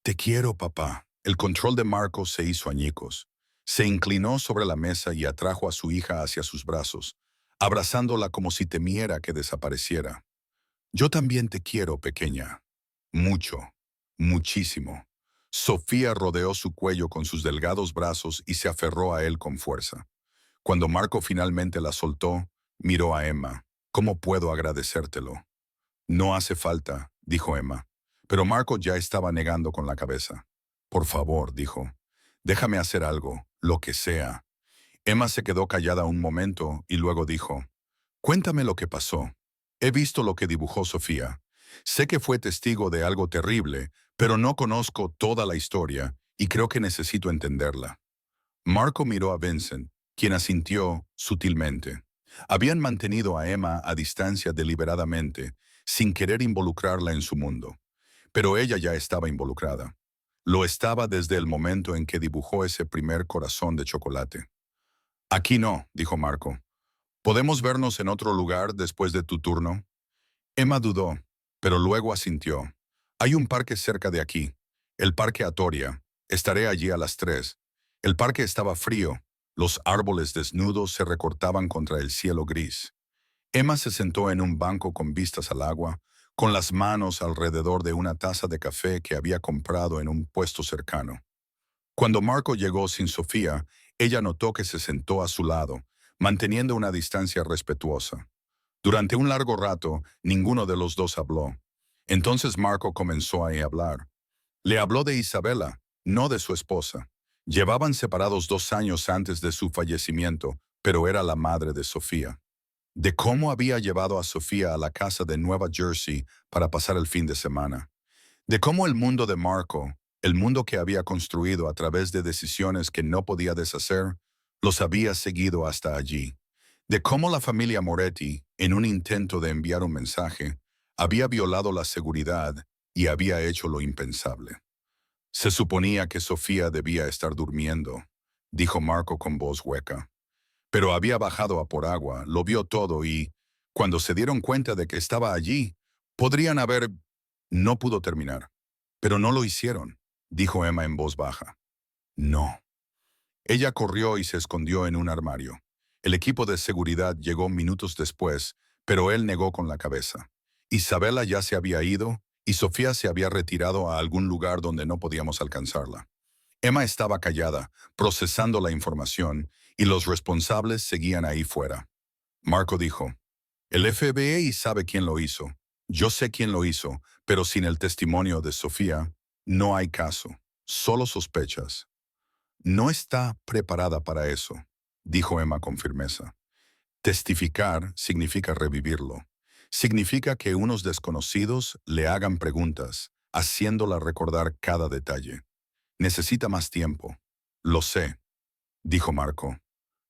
Te quiero, papá. El control de Marco se hizo añicos. Se inclinó sobre la mesa y atrajo a su hija hacia sus brazos, abrazándola como si temiera que desapareciera. Yo también te quiero, pequeña. Mucho, muchísimo. Sofía rodeó su cuello con sus delgados brazos y se aferró a él con fuerza. Cuando Marco finalmente la soltó, miró a Emma. ¿Cómo puedo agradecértelo? No hace falta, dijo Emma. Pero Marco ya estaba negando con la cabeza. Por favor, dijo. Déjame hacer algo, lo que sea. Emma se quedó callada un momento y luego dijo, cuéntame lo que pasó. He visto lo que dibujó Sofía. Sé que fue testigo de algo terrible, pero no conozco toda la historia y creo que necesito entenderla. Marco miró a Vincent, quien asintió sutilmente. Habían mantenido a Emma a distancia deliberadamente, sin querer involucrarla en su mundo. Pero ella ya estaba involucrada. Lo estaba desde el momento en que dibujó ese primer corazón de chocolate. Aquí no, dijo Marco. ¿Podemos vernos en otro lugar después de tu turno? Emma dudó, pero luego asintió. Hay un parque cerca de aquí, el Parque Atoria. Estaré allí a las 3. El parque estaba frío. Los árboles desnudos se recortaban contra el cielo gris. Emma se sentó en un banco con vistas al agua, con las manos alrededor de una taza de café que había comprado en un puesto cercano. Cuando Marco llegó sin Sofía, ella notó que se sentó a su lado, manteniendo una distancia respetuosa. Durante un largo rato, ninguno de los dos habló. Entonces Marco comenzó a hablar. Le habló de Isabela, no de su esposa. Llevaban separados 2 años antes de su fallecimiento, pero era la madre de Sofía. De cómo había llevado a Sofía a la casa de Nueva Jersey para pasar el fin de semana. De cómo el mundo de Marco, el mundo que había construido a través de decisiones que no podía deshacer, los había seguido hasta allí. De cómo la familia Moretti, en un intento de enviar un mensaje, había violado la seguridad y había hecho lo impensable. Se suponía que Sofía debía estar durmiendo, dijo Marco con voz hueca. Pero había bajado a por agua, lo vio todo y, cuando se dieron cuenta de que estaba allí, podrían haber... No pudo terminar. Pero no lo hicieron, dijo Emma en voz baja. No. Ella corrió y se escondió en un armario. El equipo de seguridad llegó minutos después, pero él negó con la cabeza. Isabela ya se había ido y Sofía se había retirado a algún lugar donde no podíamos alcanzarla. Emma estaba callada, procesando la información, y los responsables seguían ahí fuera. Marco dijo, el FBI sabe quién lo hizo. Yo sé quién lo hizo, pero sin el testimonio de Sofía, no hay caso, solo sospechas. No está preparada para eso, dijo Emma con firmeza. Testificar significa revivirlo. Significa que unos desconocidos le hagan preguntas, haciéndola recordar cada detalle. Necesita más tiempo. Lo sé, dijo Marco.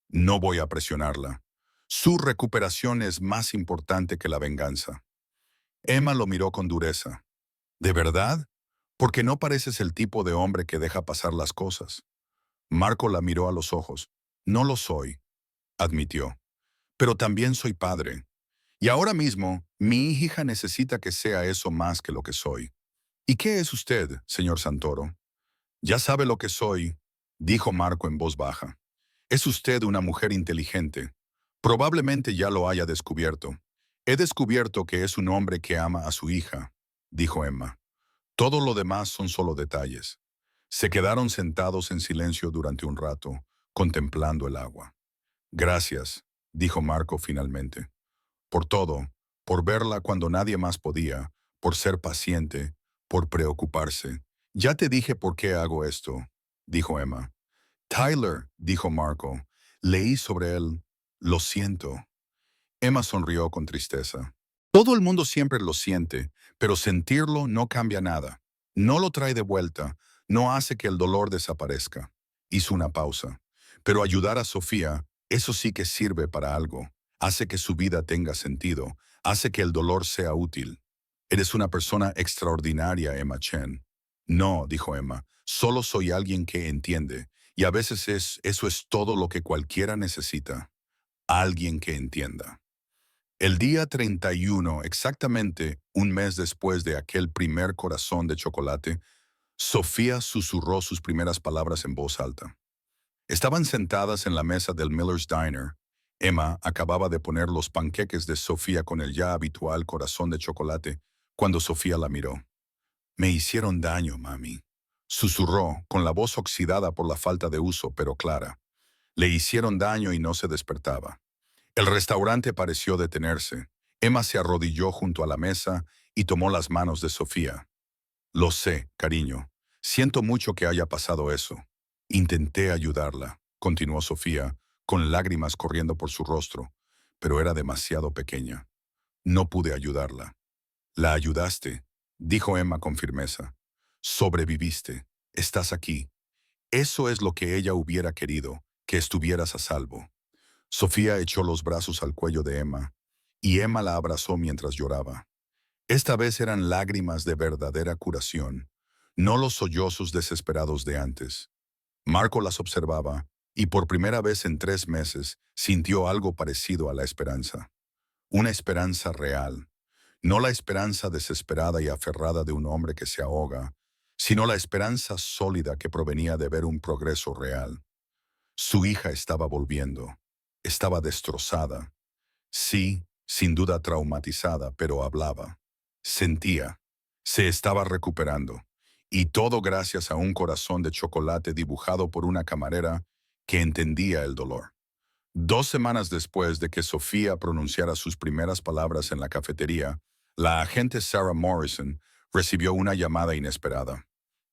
No voy a presionarla. Su recuperación es más importante que la venganza. Emma lo miró con dureza. ¿De verdad? Porque no pareces el tipo de hombre que deja pasar las cosas. Marco la miró a los ojos. No lo soy, admitió. Pero también soy padre. Y ahora mismo, mi hija necesita que sea eso más que lo que soy. ¿Y qué es usted, señor Santoro? Ya sabe lo que soy, dijo Marco en voz baja. Es usted una mujer inteligente. Probablemente ya lo haya descubierto. He descubierto que es un hombre que ama a su hija, dijo Emma. Todo lo demás son solo detalles. Se quedaron sentados en silencio durante un rato, contemplando el agua. Gracias, dijo Marco finalmente. Por todo, por verla cuando nadie más podía, por ser paciente, por preocuparse. Ya te dije por qué hago esto, dijo Emma. Tyler, dijo Marco, leí sobre él. Lo siento. Emma sonrió con tristeza. Todo el mundo siempre lo siente, pero sentirlo no cambia nada. No lo trae de vuelta, no hace que el dolor desaparezca. Hizo una pausa. Pero ayudar a Sofía, eso sí que sirve para algo. Hace que su vida tenga sentido, hace que el dolor sea útil. Eres una persona extraordinaria, Emma Chen. No, dijo Emma, solo soy alguien que entiende, y a veces eso es todo lo que cualquiera necesita. Alguien que entienda. El día 31, exactamente un mes después de aquel primer corazón de chocolate, Sofía susurró sus primeras palabras en voz alta. Estaban sentadas en la mesa del Miller's Diner. Emma acababa de poner los panqueques de Sofía con el ya habitual corazón de chocolate cuando Sofía la miró. Me hicieron daño, mami. Susurró, con la voz oxidada por la falta de uso, pero clara. Le hicieron daño y no se despertaba. El restaurante pareció detenerse. Emma se arrodilló junto a la mesa y tomó las manos de Sofía. Lo sé, cariño. Siento mucho que haya pasado eso. Intenté ayudarla, continuó Sofía, con lágrimas corriendo por su rostro, pero era demasiado pequeña. No pude ayudarla. La ayudaste, dijo Emma con firmeza. Sobreviviste. Estás aquí. Eso es lo que ella hubiera querido, que estuvieras a salvo. Sofía echó los brazos al cuello de Emma, y Emma la abrazó mientras lloraba. Esta vez eran lágrimas de verdadera curación, no los sollozos desesperados de antes. Marco las observaba, y por primera vez en 3 meses sintió algo parecido a la esperanza. Una esperanza real, no la esperanza desesperada y aferrada de un hombre que se ahoga, sino la esperanza sólida que provenía de ver un progreso real. Su hija estaba volviendo. Estaba destrozada. Sí, sin duda traumatizada, pero hablaba. Sentía. Se estaba recuperando. Y todo gracias a un corazón de chocolate dibujado por una camarera que entendía el dolor. 2 semanas después de que Sofía pronunciara sus primeras palabras en la cafetería, la agente Sarah Morrison recibió una llamada inesperada.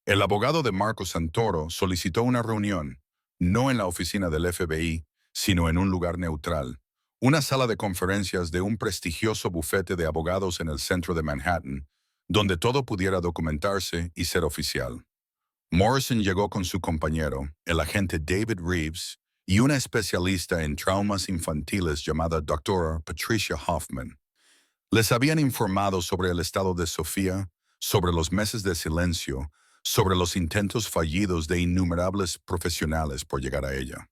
El abogado de Marco Santoro solicitó una reunión, no en la oficina del FBI, sino en un lugar neutral, una sala de conferencias de un prestigioso bufete de abogados en el centro de Manhattan, donde todo pudiera documentarse y ser oficial. Morrison llegó con su compañero, el agente David Reeves, y una especialista en traumas infantiles llamada Dra. Patricia Hoffman. Les habían informado sobre el estado de Sofía, sobre los meses de silencio, sobre los intentos fallidos de innumerables profesionales por llegar a ella.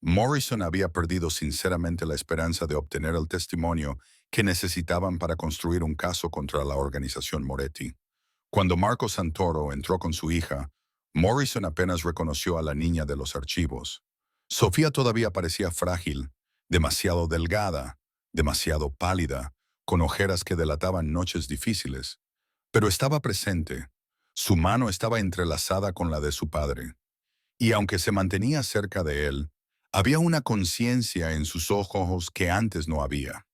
Morrison había perdido sinceramente la esperanza de obtener el testimonio que necesitaban para construir un caso contra la organización Moretti. Cuando Marco Santoro entró con su hija, Morrison apenas reconoció a la niña de los archivos. Sofía todavía parecía frágil, demasiado delgada, demasiado pálida, con ojeras que delataban noches difíciles. Pero estaba presente. Su mano estaba entrelazada con la de su padre. Y aunque se mantenía cerca de él, había una conciencia en sus ojos que antes no había.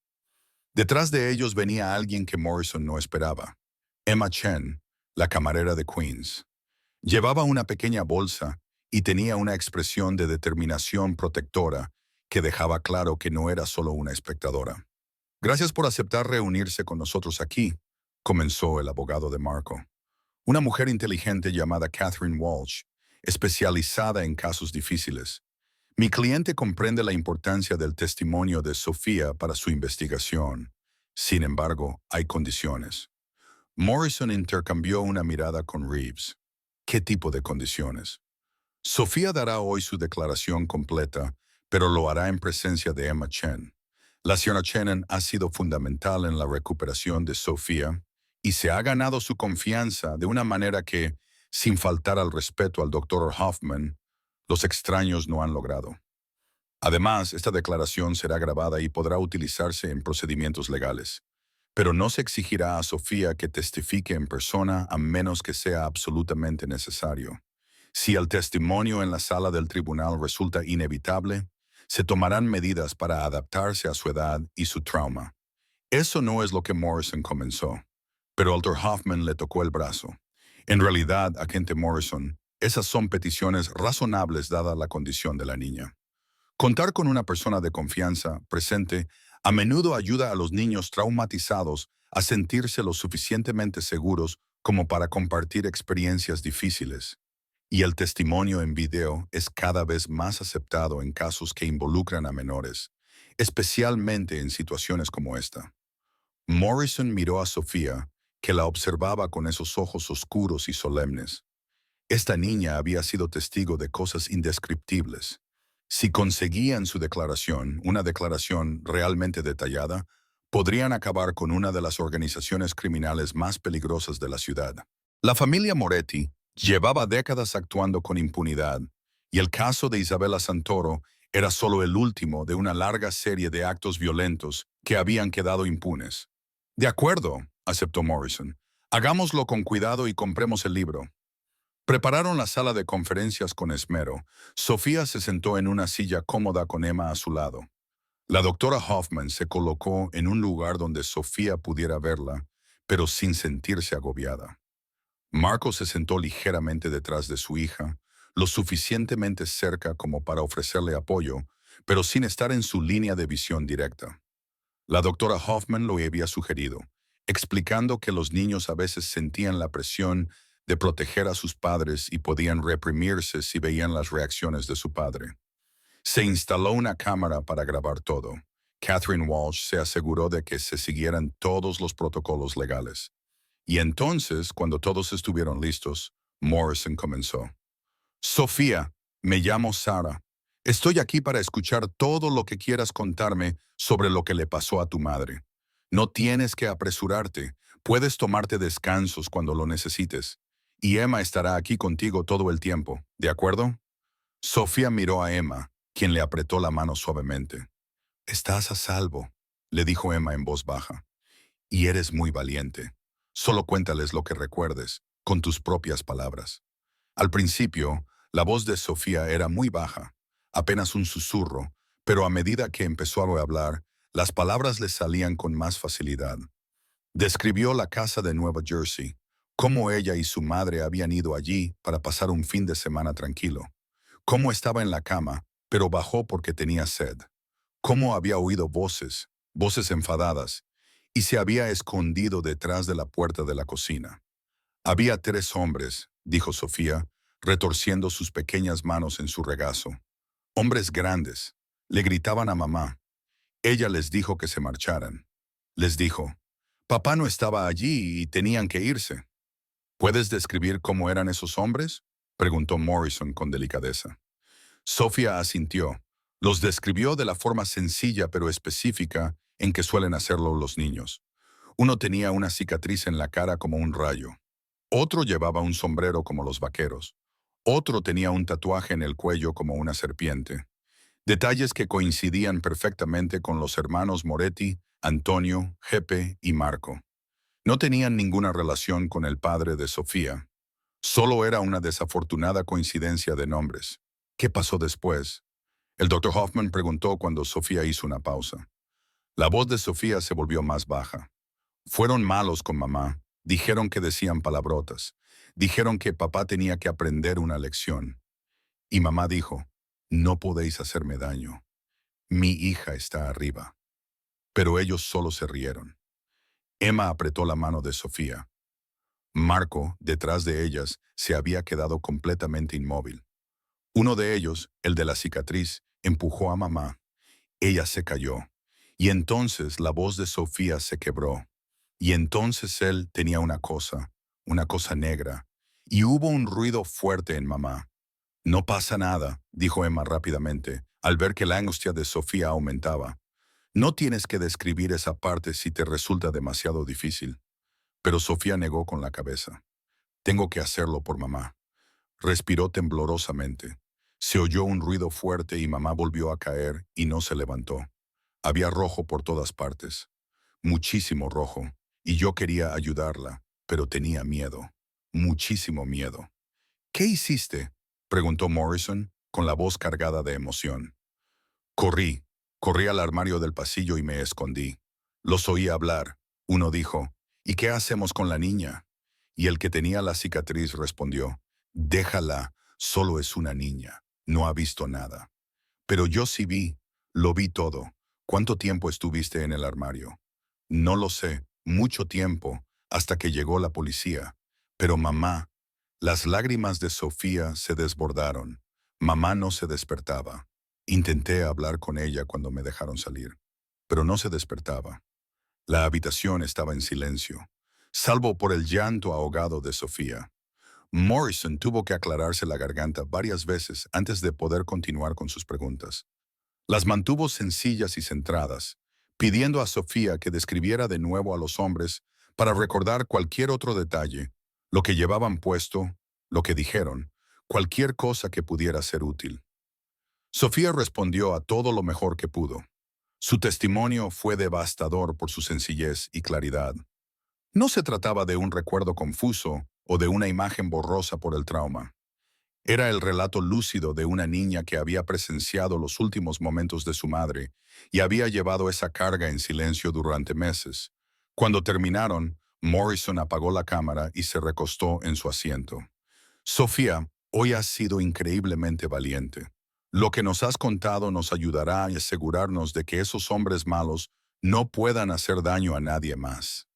Detrás de ellos venía alguien que Morrison no esperaba. Emma Chen, la camarera de Queens. Llevaba una pequeña bolsa y tenía una expresión de determinación protectora que dejaba claro que no era solo una espectadora. Gracias por aceptar reunirse con nosotros aquí, comenzó el abogado de Marco. Una mujer inteligente llamada Catherine Walsh, especializada en casos difíciles. Mi cliente comprende la importancia del testimonio de Sofía para su investigación. Sin embargo, hay condiciones. Morrison intercambió una mirada con Reeves. ¿Qué tipo de condiciones? Sofía dará hoy su declaración completa, pero lo hará en presencia de Emma Chen. La señora Chen ha sido fundamental en la recuperación de Sofía y se ha ganado su confianza de una manera que, sin faltar al respeto al doctor Hoffman, los extraños no han logrado. Además, esta declaración será grabada y podrá utilizarse en procedimientos legales. Pero no se exigirá a Sofía que testifique en persona a menos que sea absolutamente necesario. Si el testimonio en la sala del tribunal resulta inevitable, se tomarán medidas para adaptarse a su edad y su trauma. Eso no es lo que Morrison comenzó, pero el Dr. Hoffman le tocó el brazo. En realidad, agente Morrison, esas son peticiones razonables dada la condición de la niña. Contar con una persona de confianza presente a menudo ayuda a los niños traumatizados a sentirse lo suficientemente seguros como para compartir experiencias difíciles. Y el testimonio en video es cada vez más aceptado en casos que involucran a menores, especialmente en situaciones como esta. Morrison miró a Sofía, que la observaba con esos ojos oscuros y solemnes. Esta niña había sido testigo de cosas indescriptibles. Si conseguían su declaración, una declaración realmente detallada, podrían acabar con una de las organizaciones criminales más peligrosas de la ciudad. La familia Moretti llevaba décadas actuando con impunidad, y el caso de Isabella Santoro era solo el último de una larga serie de actos violentos que habían quedado impunes. De acuerdo, aceptó Morrison. Hagámoslo con cuidado y compremos el libro. Prepararon la sala de conferencias con esmero. Sofía se sentó en una silla cómoda con Emma a su lado. La doctora Hoffman se colocó en un lugar donde Sofía pudiera verla, pero sin sentirse agobiada. Marco se sentó ligeramente detrás de su hija, lo suficientemente cerca como para ofrecerle apoyo, pero sin estar en su línea de visión directa. La doctora Hoffman lo había sugerido, explicando que los niños a veces sentían la presión de proteger a sus padres y podían reprimirse si veían las reacciones de su padre. Se instaló una cámara para grabar todo. Catherine Walsh se aseguró de que se siguieran todos los protocolos legales. Y entonces, cuando todos estuvieron listos, Morrison comenzó. Sofía, me llamo Sarah. Estoy aquí para escuchar todo lo que quieras contarme sobre lo que le pasó a tu madre. No tienes que apresurarte. Puedes tomarte descansos cuando lo necesites. Y Emma estará aquí contigo todo el tiempo, ¿de acuerdo? Sofía miró a Emma, quien le apretó la mano suavemente. Estás a salvo, le dijo Emma en voz baja. Y eres muy valiente. Solo cuéntales lo que recuerdes, con tus propias palabras. Al principio, la voz de Sofía era muy baja, apenas un susurro, pero a medida que empezó a hablar, las palabras le salían con más facilidad. Describió la casa de Nueva Jersey, cómo ella y su madre habían ido allí para pasar un fin de semana tranquilo, cómo estaba en la cama, pero bajó porque tenía sed, cómo había oído voces, voces enfadadas, y se había escondido detrás de la puerta de la cocina. Había 3 hombres, dijo Sofía, retorciendo sus pequeñas manos en su regazo. Hombres grandes. Le gritaban a mamá. Ella les dijo que se marcharan. Les dijo, papá no estaba allí y tenían que irse. ¿Puedes describir cómo eran esos hombres? Preguntó Morrison con delicadeza. Sofía asintió. Los describió de la forma sencilla pero específica en que suelen hacerlo los niños. Uno tenía una cicatriz en la cara como un rayo. Otro llevaba un sombrero como los vaqueros. Otro tenía un tatuaje en el cuello como una serpiente. Detalles que coincidían perfectamente con los hermanos Moretti, Antonio, Jepe y Marco. No tenían ninguna relación con el padre de Sofía. Solo era una desafortunada coincidencia de nombres. ¿Qué pasó después? El doctor Hoffman preguntó cuando Sofía hizo una pausa. La voz de Sofía se volvió más baja. Fueron malos con mamá. Dijeron que decían palabrotas. Dijeron que papá tenía que aprender una lección. Y mamá dijo, no podéis hacerme daño. Mi hija está arriba. Pero ellos solo se rieron. Emma apretó la mano de Sofía. Marco, detrás de ellas, se había quedado completamente inmóvil. Uno de ellos, el de la cicatriz, empujó a mamá. Ella se cayó. Y entonces la voz de Sofía se quebró. Y entonces él tenía una cosa negra. Y hubo un ruido fuerte en mamá. No pasa nada, dijo Emma rápidamente, al ver que la angustia de Sofía aumentaba. No tienes que describir esa parte si te resulta demasiado difícil. Pero Sofía negó con la cabeza. Tengo que hacerlo por mamá. Respiró temblorosamente. Se oyó un ruido fuerte y mamá volvió a caer y no se levantó. Había rojo por todas partes. Muchísimo rojo. Y yo quería ayudarla, pero tenía miedo. Muchísimo miedo. ¿Qué hiciste? Preguntó Morrison, con la voz cargada de emoción. Corrí. Corrí al armario del pasillo y me escondí. Los oí hablar. Uno dijo, ¿y qué hacemos con la niña? Y el que tenía la cicatriz respondió, déjala, solo es una niña, no ha visto nada. Pero yo sí vi, lo vi todo. ¿Cuánto tiempo estuviste en el armario? No lo sé, mucho tiempo, hasta que llegó la policía. Pero mamá, las lágrimas de Sofía se desbordaron. Mamá no se despertaba. Intenté hablar con ella cuando me dejaron salir, pero no se despertaba. La habitación estaba en silencio, salvo por el llanto ahogado de Sofía. Morrison tuvo que aclararse la garganta varias veces antes de poder continuar con sus preguntas. Las mantuvo sencillas y centradas, pidiendo a Sofía que describiera de nuevo a los hombres para recordar cualquier otro detalle, lo que llevaban puesto, lo que dijeron, cualquier cosa que pudiera ser útil. Sofía respondió a todo lo mejor que pudo. Su testimonio fue devastador por su sencillez y claridad. No se trataba de un recuerdo confuso o de una imagen borrosa por el trauma. Era el relato lúcido de una niña que había presenciado los últimos momentos de su madre y había llevado esa carga en silencio durante meses. Cuando terminaron, Morrison apagó la cámara y se recostó en su asiento. Sofía, Hoy has sido increíblemente valiente. Lo que nos has contado nos ayudará a asegurarnos de que esos hombres malos no puedan hacer daño a nadie más.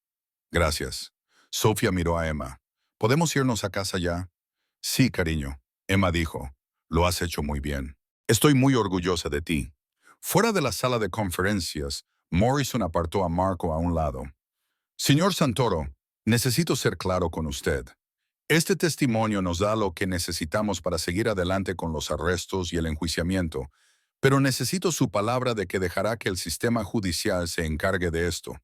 Gracias. Sofía miró a Emma. ¿Podemos irnos a casa ya? Sí, cariño. Emma dijo. Lo has hecho muy bien. Estoy muy orgullosa de ti. Fuera de la sala de conferencias, Morrison apartó a Marco a un lado. Señor Santoro, necesito ser claro con usted. Este testimonio nos da lo que necesitamos para seguir adelante con los arrestos y el enjuiciamiento, pero necesito su palabra de que dejará que el sistema judicial se encargue de esto.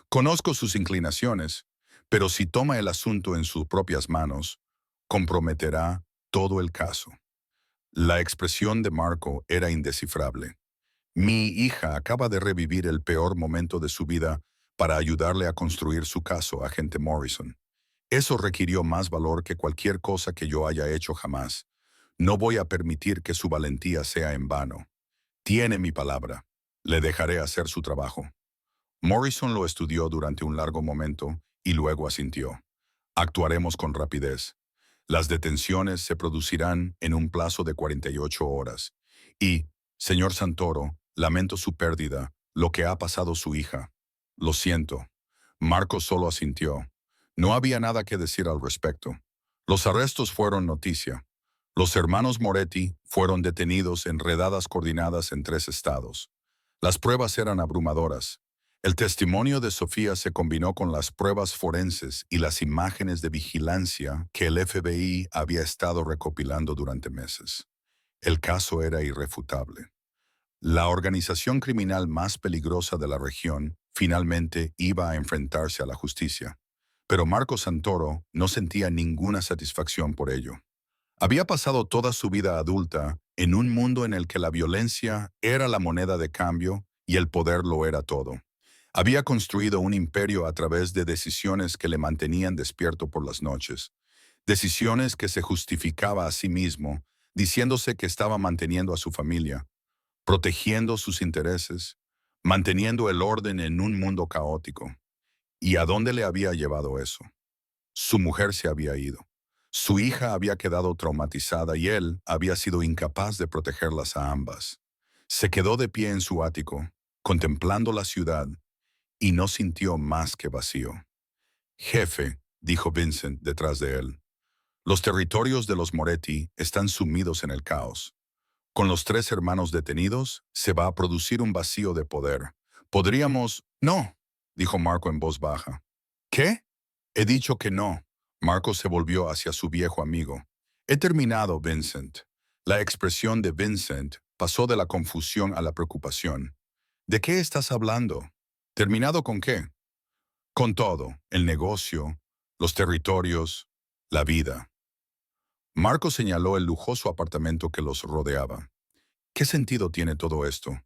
Conozco sus inclinaciones, pero si toma el asunto en sus propias manos, comprometerá todo el caso. La expresión de Marco era indescifrable. Mi hija acaba de revivir el peor momento de su vida para ayudarle a construir su caso, agente Morrison. Eso requirió más valor que cualquier cosa que yo haya hecho jamás. No voy a permitir que su valentía sea en vano. Tiene mi palabra. Le dejaré hacer su trabajo. Morrison lo estudió durante un largo momento y luego asintió. Actuaremos con rapidez. Las detenciones se producirán en un plazo de 48 horas. Y, señor Santoro, lamento su pérdida, lo que ha pasado su hija. Lo siento. Marco solo asintió. No había nada que decir al respecto. Los arrestos fueron noticia. Los hermanos Moretti fueron detenidos en redadas coordinadas en 3 estados. Las pruebas eran abrumadoras. El testimonio de Sofía se combinó con las pruebas forenses y las imágenes de vigilancia que el FBI había estado recopilando durante meses. El caso era irrefutable. La organización criminal más peligrosa de la región finalmente iba a enfrentarse a la justicia. Pero Marco Santoro no sentía ninguna satisfacción por ello. Había pasado toda su vida adulta en un mundo en el que la violencia era la moneda de cambio y el poder lo era todo. Había construido un imperio a través de decisiones que le mantenían despierto por las noches, decisiones que se justificaba a sí mismo, diciéndose que estaba manteniendo a su familia, protegiendo sus intereses, manteniendo el orden en un mundo caótico. ¿Y a dónde le había llevado eso? Su mujer se había ido. Su hija había quedado traumatizada y él había sido incapaz de protegerlas a ambas. Se quedó de pie en su ático, contemplando la ciudad, y no sintió más que vacío. Jefe, dijo Vincent detrás de él, los territorios de los Moretti están sumidos en el caos. Con los 3 hermanos detenidos, se va a producir un vacío de poder. Podríamos... No, dijo Marco en voz baja. ¿Qué? He dicho que no. Marco se volvió hacia su viejo amigo. He terminado, Vincent. La expresión de Vincent pasó de la confusión a la preocupación. ¿De qué estás hablando? ¿Terminado con qué? Con todo, el negocio, los territorios, la vida. Marco señaló el lujoso apartamento que los rodeaba. ¿Qué sentido tiene todo esto?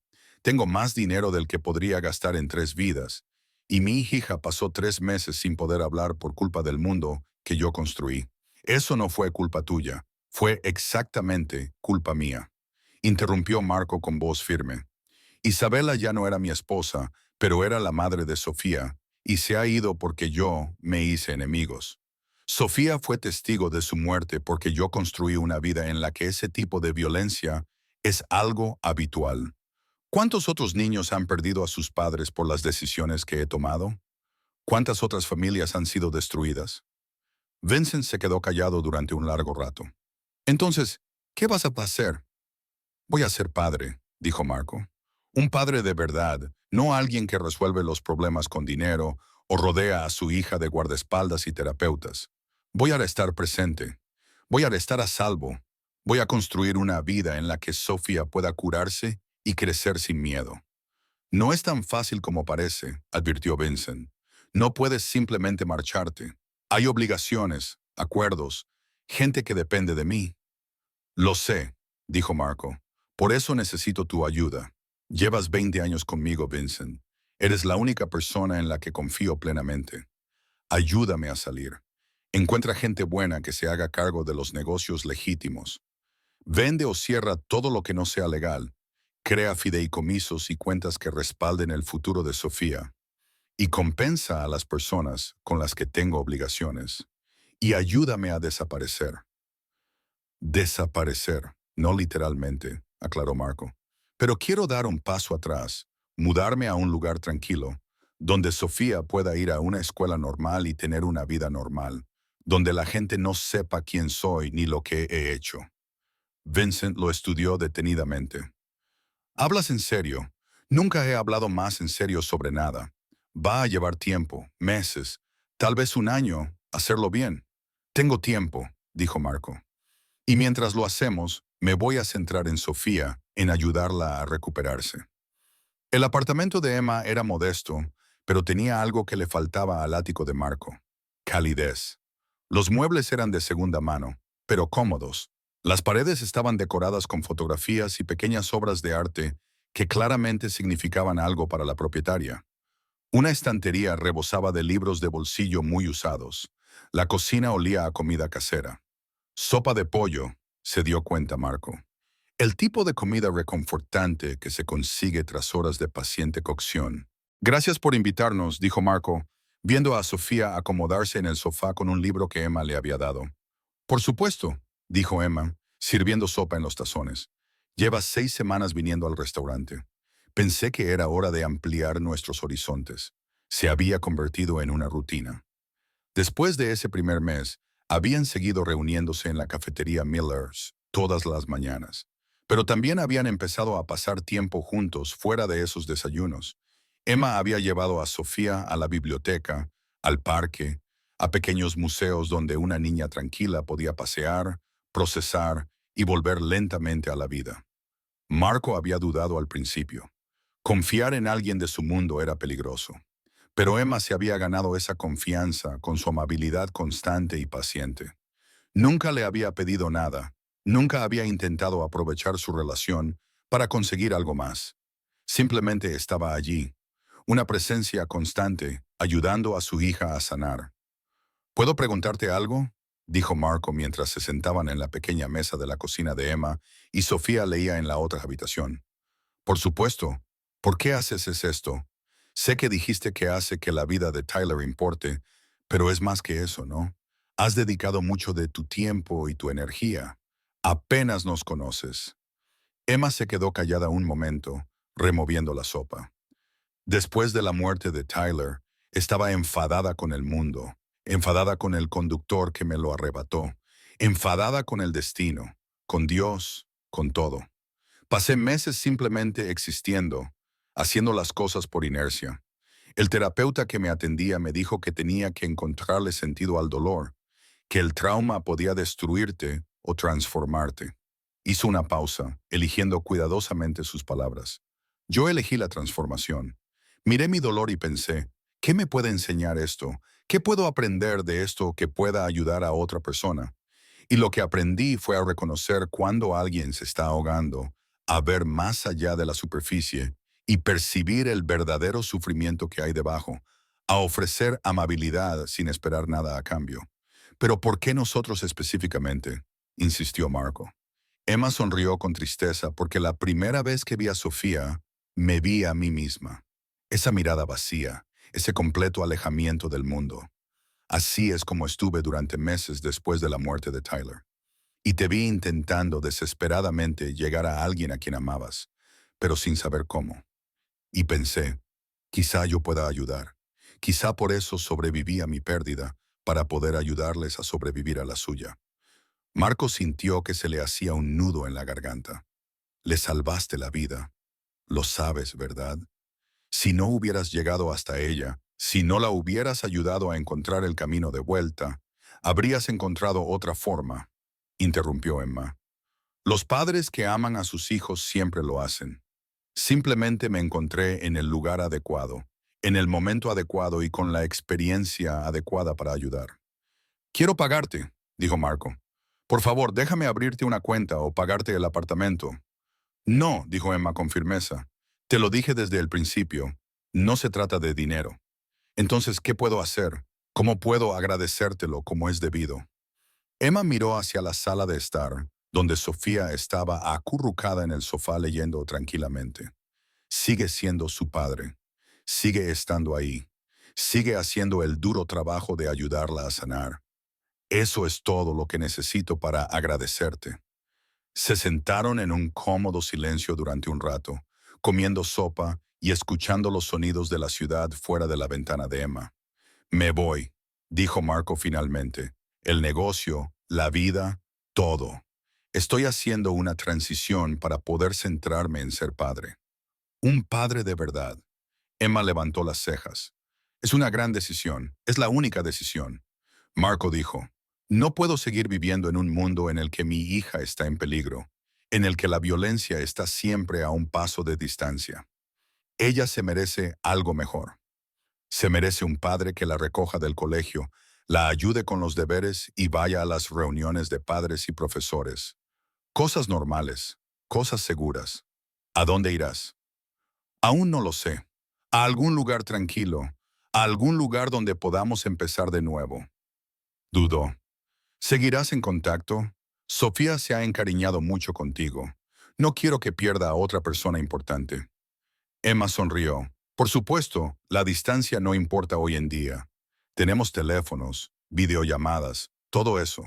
Tengo más dinero del que podría gastar en 3 vidas, y mi hija pasó 3 meses sin poder hablar por culpa del mundo que yo construí. Eso no fue culpa tuya, fue exactamente culpa mía. Interrumpió Marco con voz firme. Isabela ya no era mi esposa, pero era la madre de Sofía, y se ha ido porque yo me hice enemigos. Sofía fue testigo de su muerte porque yo construí una vida en la que ese tipo de violencia es algo habitual. ¿Cuántos otros niños han perdido a sus padres por las decisiones que he tomado? ¿Cuántas otras familias han sido destruidas? Vincent se quedó callado durante un largo rato. Entonces, ¿qué vas a hacer? Voy a ser padre, dijo Marco. Un padre de verdad, no alguien que resuelve los problemas con dinero o rodea a su hija de guardaespaldas y terapeutas. Voy a estar presente. Voy a estar a salvo. Voy a construir una vida en la que Sofía pueda curarse y crecer sin miedo. No es tan fácil como parece, advirtió Vincent. No puedes simplemente marcharte. Hay obligaciones, acuerdos, gente que depende de mí. Lo sé, dijo Marco. Por eso necesito tu ayuda. Llevas 20 años conmigo, Vincent. Eres la única persona en la que confío plenamente. Ayúdame a salir. Encuentra gente buena que se haga cargo de los negocios legítimos. Vende o cierra todo lo que no sea legal. Crea fideicomisos y cuentas que respalden el futuro de Sofía. Y compensa a las personas con las que tengo obligaciones. Y ayúdame a desaparecer. Desaparecer, no literalmente, aclaró Marco. Pero quiero dar un paso atrás, mudarme a un lugar tranquilo, donde Sofía pueda ir a una escuela normal y tener una vida normal, donde la gente no sepa quién soy ni lo que he hecho. Vincent lo estudió detenidamente. ¿Hablas en serio? Nunca he hablado más en serio sobre nada. Va a llevar tiempo, meses, tal vez un año, hacerlo bien. Tengo tiempo, dijo Marco. Y mientras lo hacemos, me voy a centrar en Sofía, en ayudarla a recuperarse. El apartamento de Emma era modesto, pero tenía algo que le faltaba al ático de Marco: calidez. Los muebles eran de segunda mano, pero cómodos. Las paredes estaban decoradas con fotografías y pequeñas obras de arte que claramente significaban algo para la propietaria. Una estantería rebosaba de libros de bolsillo muy usados. La cocina olía a comida casera. Sopa de pollo, se dio cuenta Marco. El tipo de comida reconfortante que se consigue tras horas de paciente cocción. Gracias por invitarnos, dijo Marco, viendo a Sofía acomodarse en el sofá con un libro que Emma le había dado. Por supuesto, dijo Emma, sirviendo sopa en los tazones. Lleva 6 semanas viniendo al restaurante. Pensé que era hora de ampliar nuestros horizontes. Se había convertido en una rutina. Después de ese primer mes, habían seguido reuniéndose en la cafetería Miller's todas las mañanas, pero también habían empezado a pasar tiempo juntos fuera de esos desayunos. Emma había llevado a Sofía a la biblioteca, al parque, a pequeños museos donde una niña tranquila podía pasear, procesar y volver lentamente a la vida. Marco había dudado al principio. Confiar en alguien de su mundo era peligroso. Pero Emma se había ganado esa confianza con su amabilidad constante y paciente. Nunca le había pedido nada, nunca había intentado aprovechar su relación para conseguir algo más. Simplemente estaba allí, una presencia constante, ayudando a su hija a sanar. ¿Puedo preguntarte algo?, dijo Marco mientras se sentaban en la pequeña mesa de la cocina de Emma y Sofía leía en la otra habitación. Por supuesto. ¿Por qué haces esto? Sé que dijiste que hace que la vida de Tyler importe, pero es más que eso, ¿no? Has dedicado mucho de tu tiempo y tu energía. Apenas nos conoces. Emma se quedó callada un momento, removiendo la sopa. Después de la muerte de Tyler, estaba enfadada con el mundo, enfadada con el conductor que me lo arrebató, enfadada con el destino, con Dios, con todo. Pasé meses simplemente existiendo, haciendo las cosas por inercia. El terapeuta que me atendía me dijo que tenía que encontrarle sentido al dolor, que el trauma podía destruirte o transformarte. Hizo una pausa, eligiendo cuidadosamente sus palabras. Yo elegí la transformación. Miré mi dolor y pensé, ¿qué me puede enseñar esto? ¿Qué puedo aprender de esto que pueda ayudar a otra persona? Y lo que aprendí fue a reconocer cuando alguien se está ahogando, a ver más allá de la superficie y percibir el verdadero sufrimiento que hay debajo, a ofrecer amabilidad sin esperar nada a cambio. ¿Pero por qué nosotros específicamente?, insistió Marco. Emma sonrió con tristeza porque la primera vez que vi a Sofía, me vi a mí misma. Esa mirada vacía, ese completo alejamiento del mundo. Así es como estuve durante meses después de la muerte de Tyler. Y te vi intentando desesperadamente llegar a alguien a quien amabas, pero sin saber cómo. Y pensé, quizá yo pueda ayudar. Quizá por eso sobreviví a mi pérdida, para poder ayudarles a sobrevivir a la suya. Marco sintió que se le hacía un nudo en la garganta. Le salvaste la vida. Lo sabes, ¿verdad? Si no hubieras llegado hasta ella, si no la hubieras ayudado a encontrar el camino de vuelta, habrías encontrado otra forma, interrumpió Emma. Los padres que aman a sus hijos siempre lo hacen. Simplemente me encontré en el lugar adecuado, en el momento adecuado y con la experiencia adecuada para ayudar. Quiero pagarte, dijo Marco. Por favor, déjame abrirte una cuenta o pagarte el apartamento. No, dijo Emma con firmeza. Te lo dije desde el principio. No se trata de dinero. Entonces, ¿qué puedo hacer? ¿Cómo puedo agradecértelo como es debido? Emma miró hacia la sala de estar, donde Sofía estaba acurrucada en el sofá leyendo tranquilamente. Sigue siendo su padre. Sigue estando ahí. Sigue haciendo el duro trabajo de ayudarla a sanar. Eso es todo lo que necesito para agradecerte. Se sentaron en un cómodo silencio durante un rato, comiendo sopa y escuchando los sonidos de la ciudad fuera de la ventana de Emma. Me voy, dijo Marco finalmente. El negocio, la vida, todo. Estoy haciendo una transición para poder centrarme en ser padre. Un padre de verdad. Emma levantó las cejas. Es una gran decisión, es la única decisión. Marco dijo, no puedo seguir viviendo en un mundo en el que mi hija está en peligro, en el que la violencia está siempre a un paso de distancia. Ella se merece algo mejor. Se merece un padre que la recoja del colegio, la ayude con los deberes y vaya a las reuniones de padres y profesores. Cosas normales, cosas seguras. ¿A dónde irás? Aún no lo sé. A algún lugar tranquilo, a algún lugar donde podamos empezar de nuevo. Dudó. ¿Seguirás en contacto? Sofía se ha encariñado mucho contigo. No quiero que pierda a otra persona importante. Emma sonrió. Por supuesto, la distancia no importa hoy en día. Tenemos teléfonos, videollamadas, todo eso.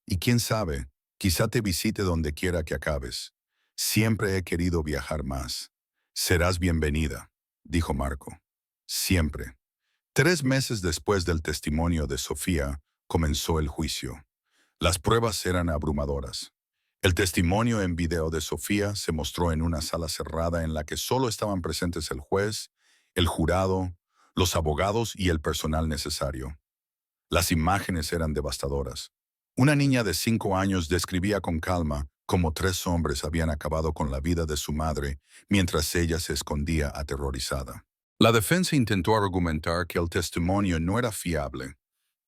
Y quién sabe, quizá te visite donde quiera que acabes. Siempre he querido viajar más. Serás bienvenida, dijo Marco. Siempre. 3 meses después del testimonio de Sofía, comenzó el juicio. Las pruebas eran abrumadoras. El testimonio en video de Sofía se mostró en una sala cerrada en la que solo estaban presentes el juez, el jurado, los abogados y el personal necesario. Las imágenes eran devastadoras. Una niña de 5 años describía con calma cómo 3 hombres habían acabado con la vida de su madre mientras ella se escondía aterrorizada. La defensa intentó argumentar que el testimonio no era fiable,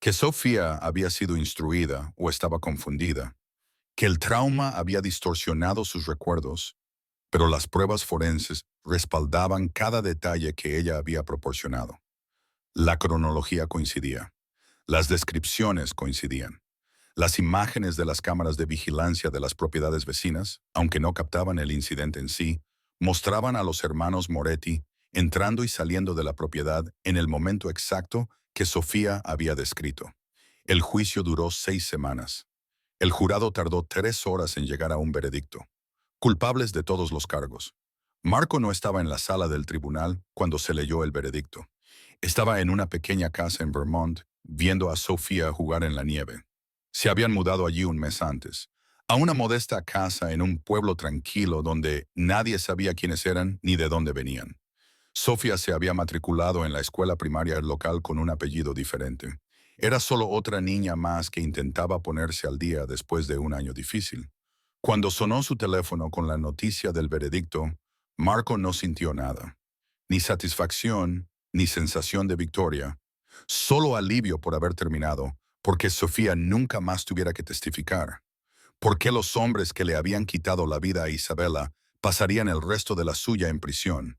que Sofía había sido instruida o estaba confundida, que el trauma había distorsionado sus recuerdos, pero las pruebas forenses respaldaban cada detalle que ella había proporcionado. La cronología coincidía. Las descripciones coincidían. Las imágenes de las cámaras de vigilancia de las propiedades vecinas, aunque no captaban el incidente en sí, mostraban a los hermanos Moretti entrando y saliendo de la propiedad en el momento exacto que Sofía había descrito. El juicio duró 6 semanas. El jurado tardó 3 horas en llegar a un veredicto. Culpables de todos los cargos. Marco no estaba en la sala del tribunal cuando se leyó el veredicto. Estaba en una pequeña casa en Vermont, viendo a Sofía jugar en la nieve. Se habían mudado allí un mes antes, a una modesta casa en un pueblo tranquilo donde nadie sabía quiénes eran ni de dónde venían. Sofía se había matriculado en la escuela primaria local con un apellido diferente. Era solo otra niña más que intentaba ponerse al día después de un año difícil. Cuando sonó su teléfono con la noticia del veredicto, Marco no sintió nada. Ni satisfacción, ni sensación de victoria. Solo alivio por haber terminado, porque Sofía nunca más tuviera que testificar. Porque los hombres que le habían quitado la vida a Isabela pasarían el resto de la suya en prisión.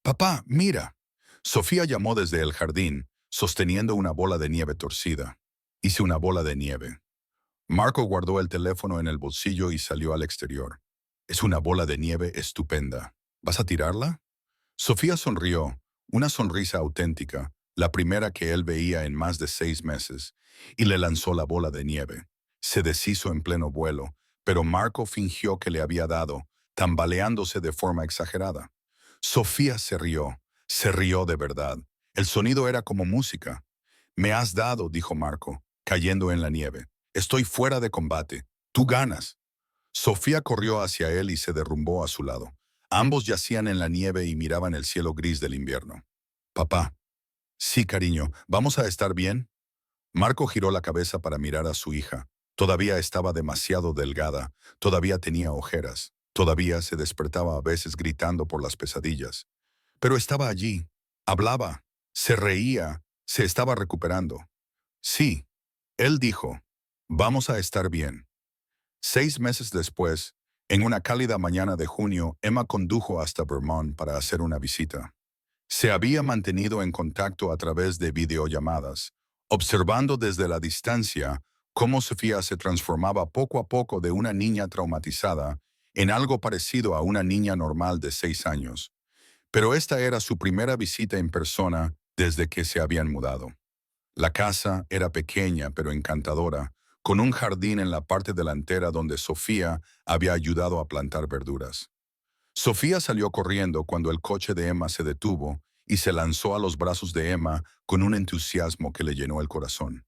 Papá, mira. Sofía llamó desde el jardín, sosteniendo una bola de nieve torcida. Hice una bola de nieve. Marco guardó el teléfono en el bolsillo y salió al exterior. Es una bola de nieve estupenda. ¿Vas a tirarla? Sofía sonrió, una sonrisa auténtica, la primera que él veía en más de 6 meses, y le lanzó la bola de nieve. Se deshizo en pleno vuelo, pero Marco fingió que le había dado, tambaleándose de forma exagerada. Sofía se rió de verdad. El sonido era como música. Me has dado, dijo Marco, cayendo en la nieve. Estoy fuera de combate. Tú ganas. Sofía corrió hacia él y se derrumbó a su lado. Ambos yacían en la nieve y miraban el cielo gris del invierno. Papá. Sí, cariño, ¿vamos a estar bien? Marco giró la cabeza para mirar a su hija. Todavía estaba demasiado delgada, todavía tenía ojeras, todavía se despertaba a veces gritando por las pesadillas. Pero estaba allí, hablaba, se reía, se estaba recuperando. Sí, él dijo, vamos a estar bien. 6 meses después, en una cálida mañana de junio, Emma condujo hasta Vermont para hacer una visita. Se había mantenido en contacto a través de videollamadas, observando desde la distancia cómo Sofía se transformaba poco a poco de una niña traumatizada en algo parecido a una niña normal de 6 años. Pero esta era su primera visita en persona desde que se habían mudado. La casa era pequeña pero encantadora, con un jardín en la parte delantera donde Sofía había ayudado a plantar verduras. Sofía salió corriendo cuando el coche de Emma se detuvo y se lanzó a los brazos de Emma con un entusiasmo que le llenó el corazón.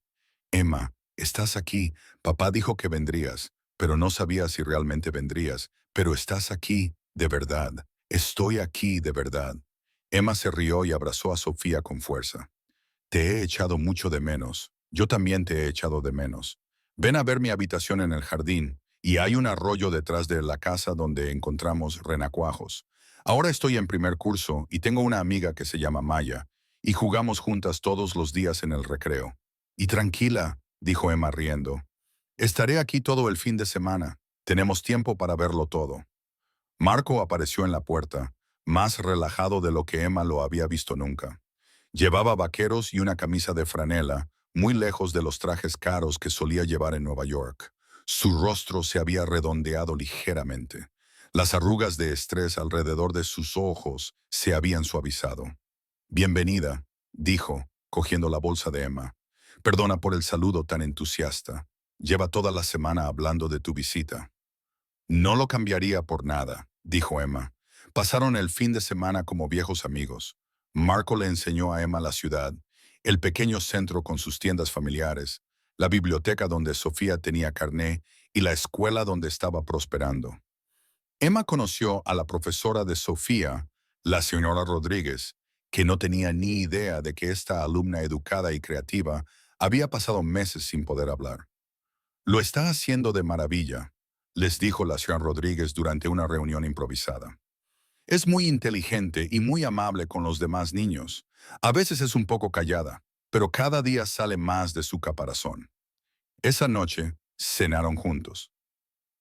Emma, estás aquí. Papá dijo que vendrías, pero no sabía si realmente vendrías. Pero estás aquí, de verdad. Estoy aquí, de verdad. Emma se rió y abrazó a Sofía con fuerza. Te he echado mucho de menos. Yo también te he echado de menos. Ven a ver mi habitación en el jardín, y hay un arroyo detrás de la casa donde encontramos renacuajos. Ahora estoy en primer curso y tengo una amiga que se llama Maya, y jugamos juntas todos los días en el recreo. Y tranquila, dijo Emma riendo. Estaré aquí todo el fin de semana. Tenemos tiempo para verlo todo. Marco apareció en la puerta, más relajado de lo que Emma lo había visto nunca. Llevaba vaqueros y una camisa de franela, muy lejos de los trajes caros que solía llevar en Nueva York. Su rostro se había redondeado ligeramente. Las arrugas de estrés alrededor de sus ojos se habían suavizado. Bienvenida, dijo, cogiendo la bolsa de Emma. Perdona por el saludo tan entusiasta. Lleva toda la semana hablando de tu visita. No lo cambiaría por nada, dijo Emma. Pasaron el fin de semana como viejos amigos. Marco le enseñó a Emma la ciudad, el pequeño centro con sus tiendas familiares, la biblioteca donde Sofía tenía carné y la escuela donde estaba prosperando. Emma conoció a la profesora de Sofía, la señora Rodríguez, que no tenía ni idea de que esta alumna educada y creativa había pasado meses sin poder hablar. Lo está haciendo de maravilla, les dijo la señora Rodríguez durante una reunión improvisada. Es muy inteligente y muy amable con los demás niños. A veces es un poco callada, pero cada día sale más de su caparazón. Esa noche, cenaron juntos.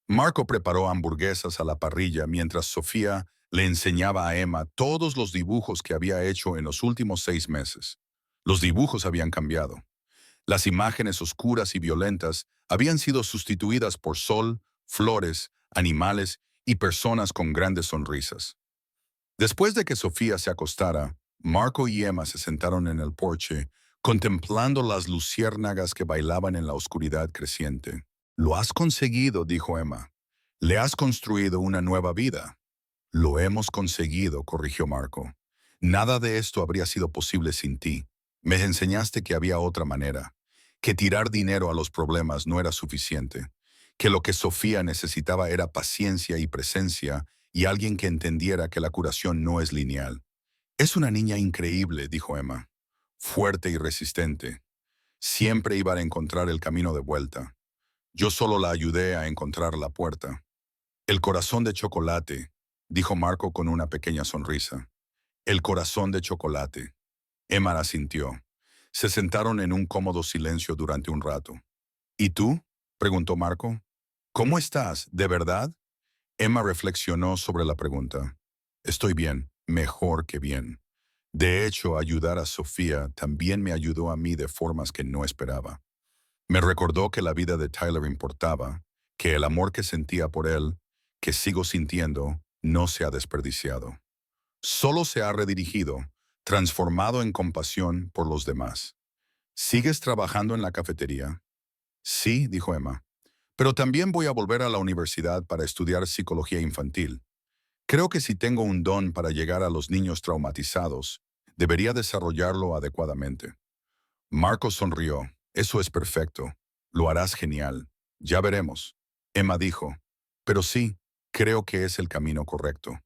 Marco preparó hamburguesas a la parrilla mientras Sofía le enseñaba a Emma todos los dibujos que había hecho en los últimos 6 meses. Los dibujos habían cambiado. Las imágenes oscuras y violentas habían sido sustituidas por sol, flores, animales y personas con grandes sonrisas. Después de que Sofía se acostara, Marco y Emma se sentaron en el porche, contemplando las luciérnagas que bailaban en la oscuridad creciente. Lo has conseguido, dijo Emma. Le has construido una nueva vida. Lo hemos conseguido, corrigió Marco. Nada de esto habría sido posible sin ti. Me enseñaste que había otra manera, que tirar dinero a los problemas no era suficiente, que lo que Sofía necesitaba era paciencia y presencia y alguien que entendiera que la curación no es lineal. Es una niña increíble, dijo Emma, fuerte y resistente. Siempre iba a encontrar el camino de vuelta. Yo solo la ayudé a encontrar la puerta. El corazón de chocolate, dijo Marco con una pequeña sonrisa. El corazón de chocolate. Emma asintió. Se sentaron en un cómodo silencio durante un rato. ¿Y tú? Preguntó Marco. ¿Cómo estás? ¿De verdad? Emma reflexionó sobre la pregunta. Estoy bien, mejor que bien. De hecho, ayudar a Sofía también me ayudó a mí de formas que no esperaba. Me recordó que la vida de Tyler importaba, que el amor que sentía por él, que sigo sintiendo, no se ha desperdiciado. Solo se ha redirigido, transformado en compasión por los demás. ¿Sigues trabajando en la cafetería? Sí, dijo Emma. Pero también voy a volver a la universidad para estudiar psicología infantil. Creo que si tengo un don para llegar a los niños traumatizados, debería desarrollarlo adecuadamente. Marco sonrió. Eso es perfecto. Lo harás genial. Ya veremos. Emma dijo. Pero sí, creo que es el camino correcto.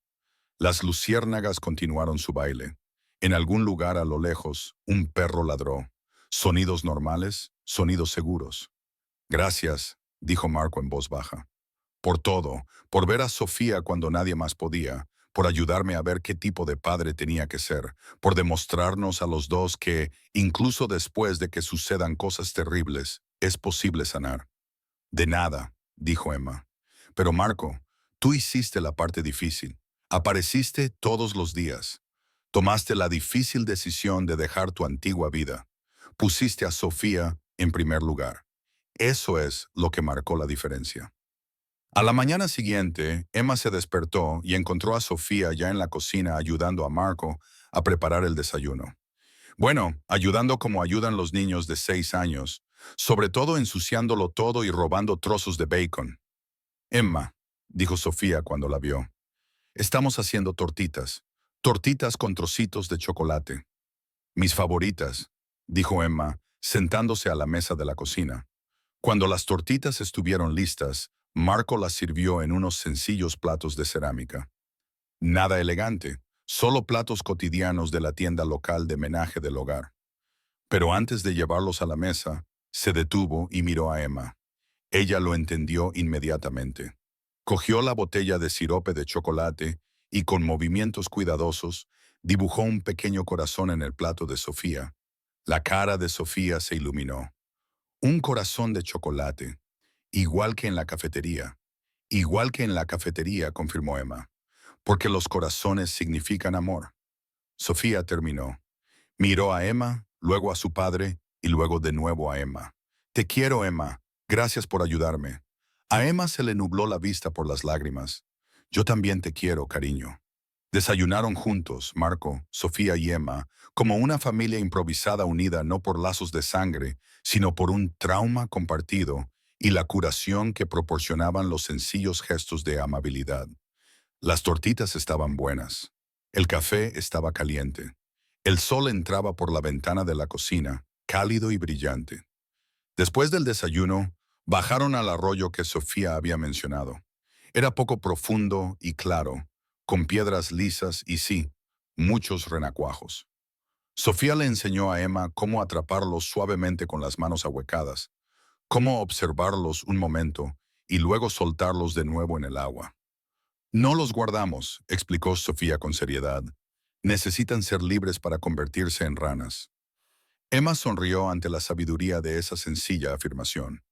Las luciérnagas continuaron su baile. En algún lugar a lo lejos, un perro ladró. Sonidos normales, sonidos seguros. Gracias, dijo Marco en voz baja. Por todo, por ver a Sofía cuando nadie más podía, por ayudarme a ver qué tipo de padre tenía que ser, por demostrarnos a los dos que, incluso después de que sucedan cosas terribles, es posible sanar. De nada, dijo Emma. Pero Marco, tú hiciste la parte difícil. Apareciste todos los días. Tomaste la difícil decisión de dejar tu antigua vida. Pusiste a Sofía en primer lugar. Eso es lo que marcó la diferencia. A la mañana siguiente, Emma se despertó y encontró a Sofía ya en la cocina ayudando a Marco a preparar el desayuno. Bueno, ayudando como ayudan los niños de 6 años, sobre todo ensuciándolo todo y robando trozos de bacon. Emma, dijo Sofía cuando la vio, estamos haciendo tortitas, tortitas con trocitos de chocolate. Mis favoritas, dijo Emma, sentándose a la mesa de la cocina. Cuando las tortitas estuvieron listas, Marco las sirvió en unos sencillos platos de cerámica. Nada elegante, solo platos cotidianos de la tienda local de menaje del hogar. Pero antes de llevarlos a la mesa, se detuvo y miró a Emma. Ella lo entendió inmediatamente. Cogió la botella de sirope de chocolate y con movimientos cuidadosos dibujó un pequeño corazón en el plato de Sofía. La cara de Sofía se iluminó. Un corazón de chocolate, igual que en la cafetería. Igual que en la cafetería, confirmó Emma, porque los corazones significan amor. Sofía terminó. Miró a Emma, luego a su padre y luego de nuevo a Emma. Te quiero, Emma. Gracias por ayudarme. A Emma se le nubló la vista por las lágrimas. Yo también te quiero, cariño. Desayunaron juntos, Marco, Sofía y Emma, como una familia improvisada unida no por lazos de sangre, sino por un trauma compartido y la curación que proporcionaban los sencillos gestos de amabilidad. Las tortitas estaban buenas. El café estaba caliente. El sol entraba por la ventana de la cocina, cálido y brillante. Después del desayuno, bajaron al arroyo que Sofía había mencionado. Era poco profundo y claro, con piedras lisas y sí, muchos renacuajos. Sofía le enseñó a Emma cómo atraparlos suavemente con las manos ahuecadas, cómo observarlos un momento y luego soltarlos de nuevo en el agua. No los guardamos, explicó Sofía con seriedad. Necesitan ser libres para convertirse en ranas. Emma sonrió ante la sabiduría de esa sencilla afirmación.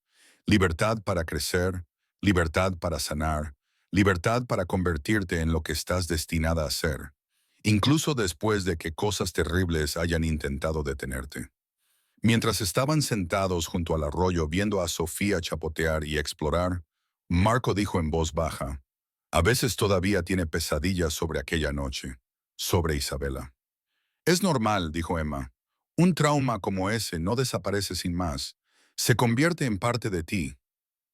Libertad para crecer, libertad para sanar, libertad para convertirte en lo que estás destinada a ser, incluso después de que cosas terribles hayan intentado detenerte. Mientras estaban sentados junto al arroyo viendo a Sofía chapotear y explorar, Marco dijo en voz baja, a veces todavía tiene pesadillas sobre aquella noche, sobre Isabela. Es normal, dijo Emma. Un trauma como ese no desaparece sin más. Se convierte en parte de ti.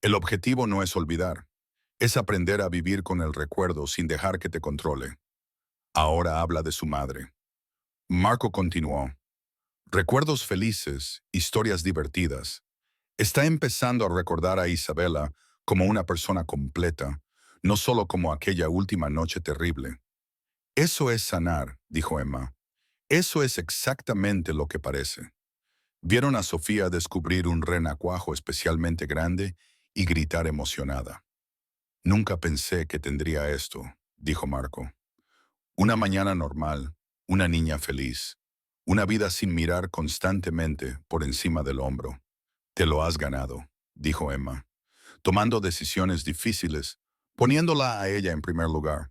El objetivo no es olvidar. Es aprender a vivir con el recuerdo sin dejar que te controle. Ahora habla de su madre. Marco continuó. Recuerdos felices, historias divertidas. Está empezando a recordar a Isabela como una persona completa, no solo como aquella última noche terrible. Eso es sanar, dijo Emma. Eso es exactamente lo que parece. Vieron a Sofía descubrir un renacuajo especialmente grande y gritar emocionada. Nunca pensé que tendría esto, dijo Marco. Una mañana normal, una niña feliz, una vida sin mirar constantemente por encima del hombro. Te lo has ganado, dijo Emma, tomando decisiones difíciles, poniéndola a ella en primer lugar.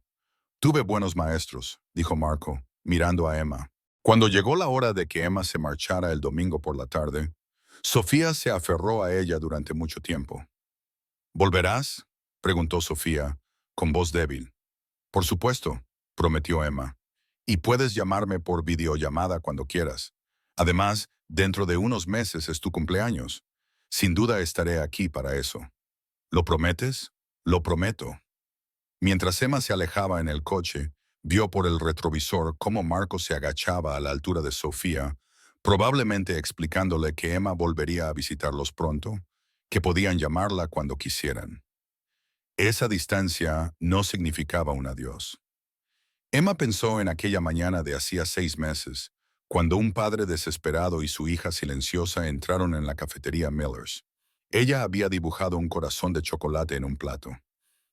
Tuve buenos maestros, dijo Marco, mirando a Emma. Cuando llegó la hora de que Emma se marchara el domingo por la tarde, Sofía se aferró a ella durante mucho tiempo. ¿Volverás? Preguntó Sofía, con voz débil. Por supuesto, prometió Emma. Y puedes llamarme por videollamada cuando quieras. Además, dentro de unos meses es tu cumpleaños. Sin duda estaré aquí para eso. ¿Lo prometes? Lo prometo. Mientras Emma se alejaba en el coche, vio por el retrovisor cómo Marco se agachaba a la altura de Sofía, probablemente explicándole que Emma volvería a visitarlos pronto, que podían llamarla cuando quisieran. Esa distancia no significaba un adiós. Emma pensó en aquella mañana de hacía 6 meses, cuando un padre desesperado y su hija silenciosa entraron en la cafetería Miller's. Ella había dibujado un corazón de chocolate en un plato.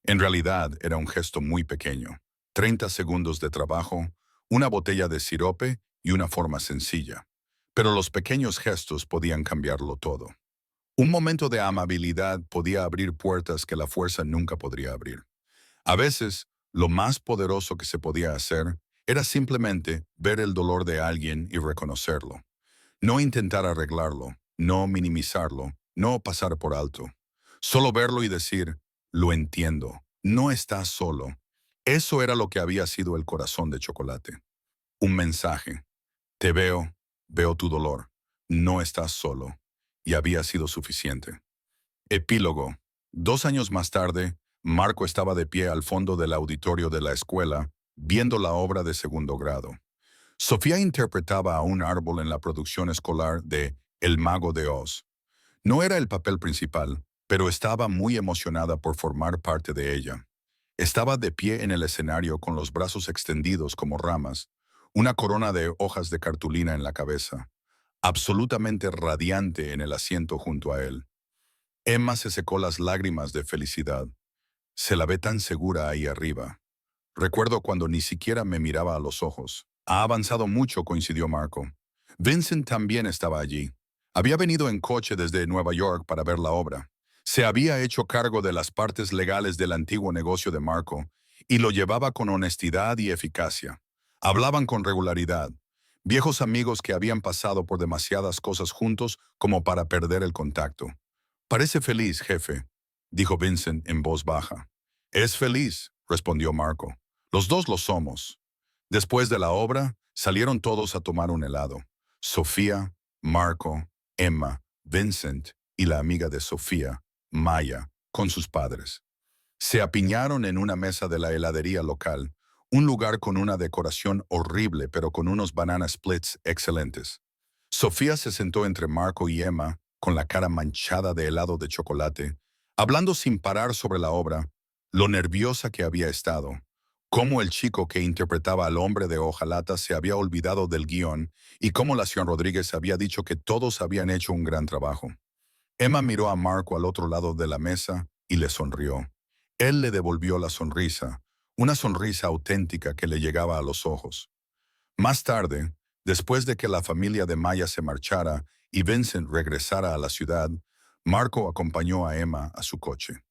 En realidad era un gesto muy pequeño. 30 segundos de trabajo, una botella de sirope y una forma sencilla. Pero los pequeños gestos podían cambiarlo todo. Un momento de amabilidad podía abrir puertas que la fuerza nunca podría abrir. A veces, lo más poderoso que se podía hacer era simplemente ver el dolor de alguien y reconocerlo. No intentar arreglarlo, no minimizarlo, no pasar por alto. Solo verlo y decir, lo entiendo, no estás solo. Eso era lo que había sido el corazón de chocolate. Un mensaje. Te veo, Veo tu dolor. No estás solo. Y había sido suficiente. Epílogo. 2 años más tarde, Marco estaba de pie al fondo del auditorio de la escuela, viendo la obra de segundo grado. Sofía interpretaba a un árbol en la producción escolar de El Mago de Oz. No era el papel principal, pero estaba muy emocionada por formar parte de ella. Estaba de pie en el escenario con los brazos extendidos como ramas, una corona de hojas de cartulina en la cabeza, absolutamente radiante en el asiento junto a él. Emma se secó las lágrimas de felicidad. Se la ve tan segura ahí arriba. Recuerdo cuando ni siquiera me miraba a los ojos. Ha avanzado mucho, coincidió Marco. Vincent también estaba allí. Había venido en coche desde Nueva York para ver la obra. Se había hecho cargo de las partes legales del antiguo negocio de Marco y lo llevaba con honestidad y eficacia. Hablaban con regularidad. Viejos amigos que habían pasado por demasiadas cosas juntos como para perder el contacto. Parece feliz, jefe, dijo Vincent en voz baja. Es feliz, respondió Marco. Los dos lo somos. Después de la obra, salieron todos a tomar un helado. Sofía, Marco, Emma, Vincent y la amiga de Sofía, Maya, con sus padres. Se apiñaron en una mesa de la heladería local, un lugar con una decoración horrible pero con unos banana splits excelentes. Sofía se sentó entre Marco y Emma, con la cara manchada de helado de chocolate, hablando sin parar sobre la obra, lo nerviosa que había estado, cómo el chico que interpretaba al hombre de hojalata se había olvidado del guión y cómo la señora Rodríguez había dicho que todos habían hecho un gran trabajo. Emma miró a Marco al otro lado de la mesa y le sonrió. Él le devolvió la sonrisa, una sonrisa auténtica que le llegaba a los ojos. Más tarde, después de que la familia de Maya se marchara y Vincent regresara a la ciudad, Marco acompañó a Emma a su coche.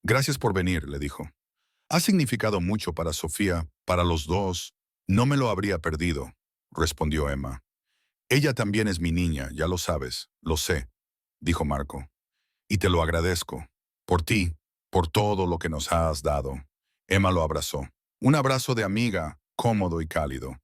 Gracias por venir, le dijo. Ha significado mucho para Sofía, para los dos. No me lo habría perdido, respondió Emma. Ella también es mi niña, ya lo sabes, lo sé, dijo Marco. Y te lo agradezco. Por ti, por todo lo que nos has dado. Emma lo abrazó. Un abrazo de amiga, cómodo y cálido.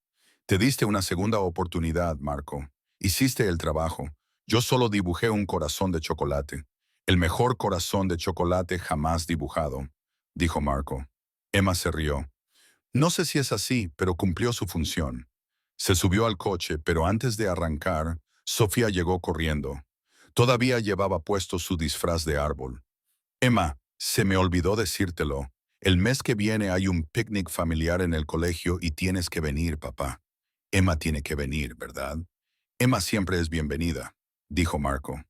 Te diste una segunda oportunidad, Marco. Hiciste el trabajo. Yo solo dibujé un corazón de chocolate. El mejor corazón de chocolate jamás dibujado, dijo Marco. Emma se rió. No sé si es así, pero cumplió su función. Se subió al coche, pero antes de arrancar, Sofía llegó corriendo. Todavía llevaba puesto su disfraz de árbol. Emma, se me olvidó decírtelo. El mes que viene hay un picnic familiar en el colegio y tienes que venir, papá. Emma tiene que venir, ¿verdad? Emma siempre es bienvenida, dijo Marco.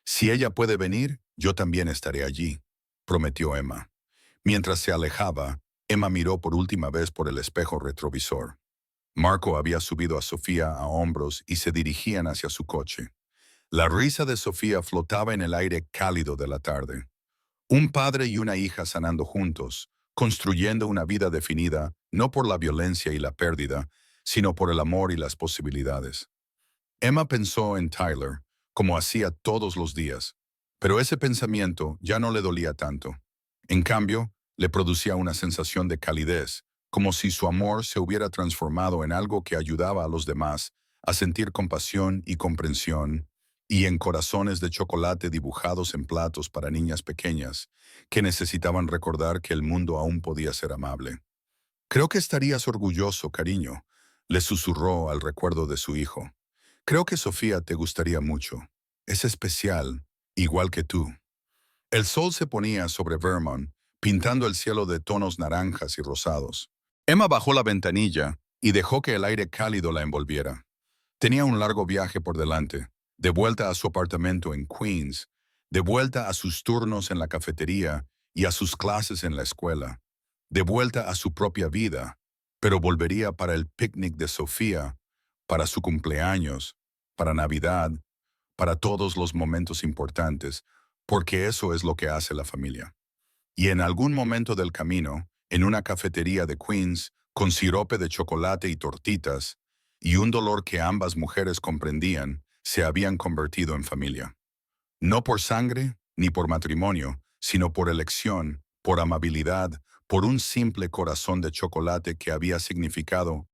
Si ella puede venir, yo también estaré allí, prometió Emma. Mientras se alejaba, Emma miró por última vez por el espejo retrovisor. Marco había subido a Sofía a hombros y se dirigían hacia su coche. La risa de Sofía flotaba en el aire cálido de la tarde. Un padre y una hija sanando juntos, construyendo una vida definida no por la violencia y la pérdida, sino por el amor y las posibilidades. Emma pensó en Tyler, como hacía todos los días, pero ese pensamiento ya no le dolía tanto. En cambio, le producía una sensación de calidez, como si su amor se hubiera transformado en algo que ayudaba a los demás a sentir compasión y comprensión, y en corazones de chocolate dibujados en platos para niñas pequeñas que necesitaban recordar que el mundo aún podía ser amable. Creo que estarías orgulloso, cariño, le susurró al recuerdo de su hijo. Creo que Sofía te gustaría mucho. Es especial, igual que tú. El sol se ponía sobre Vermont, pintando el cielo de tonos naranjas y rosados. Emma bajó la ventanilla y dejó que el aire cálido la envolviera. Tenía un largo viaje por delante, de vuelta a su apartamento en Queens, de vuelta a sus turnos en la cafetería y a sus clases en la escuela, de vuelta a su propia vida, pero volvería para el picnic de Sofía, para su cumpleaños, para Navidad, para todos los momentos importantes, porque eso es lo que hace la familia. Y en algún momento del camino, en una cafetería de Queens, con sirope de chocolate y tortitas, y un dolor que ambas mujeres comprendían, se habían convertido en familia. No por sangre ni por matrimonio, sino por elección, por amabilidad, por un simple corazón de chocolate que había significado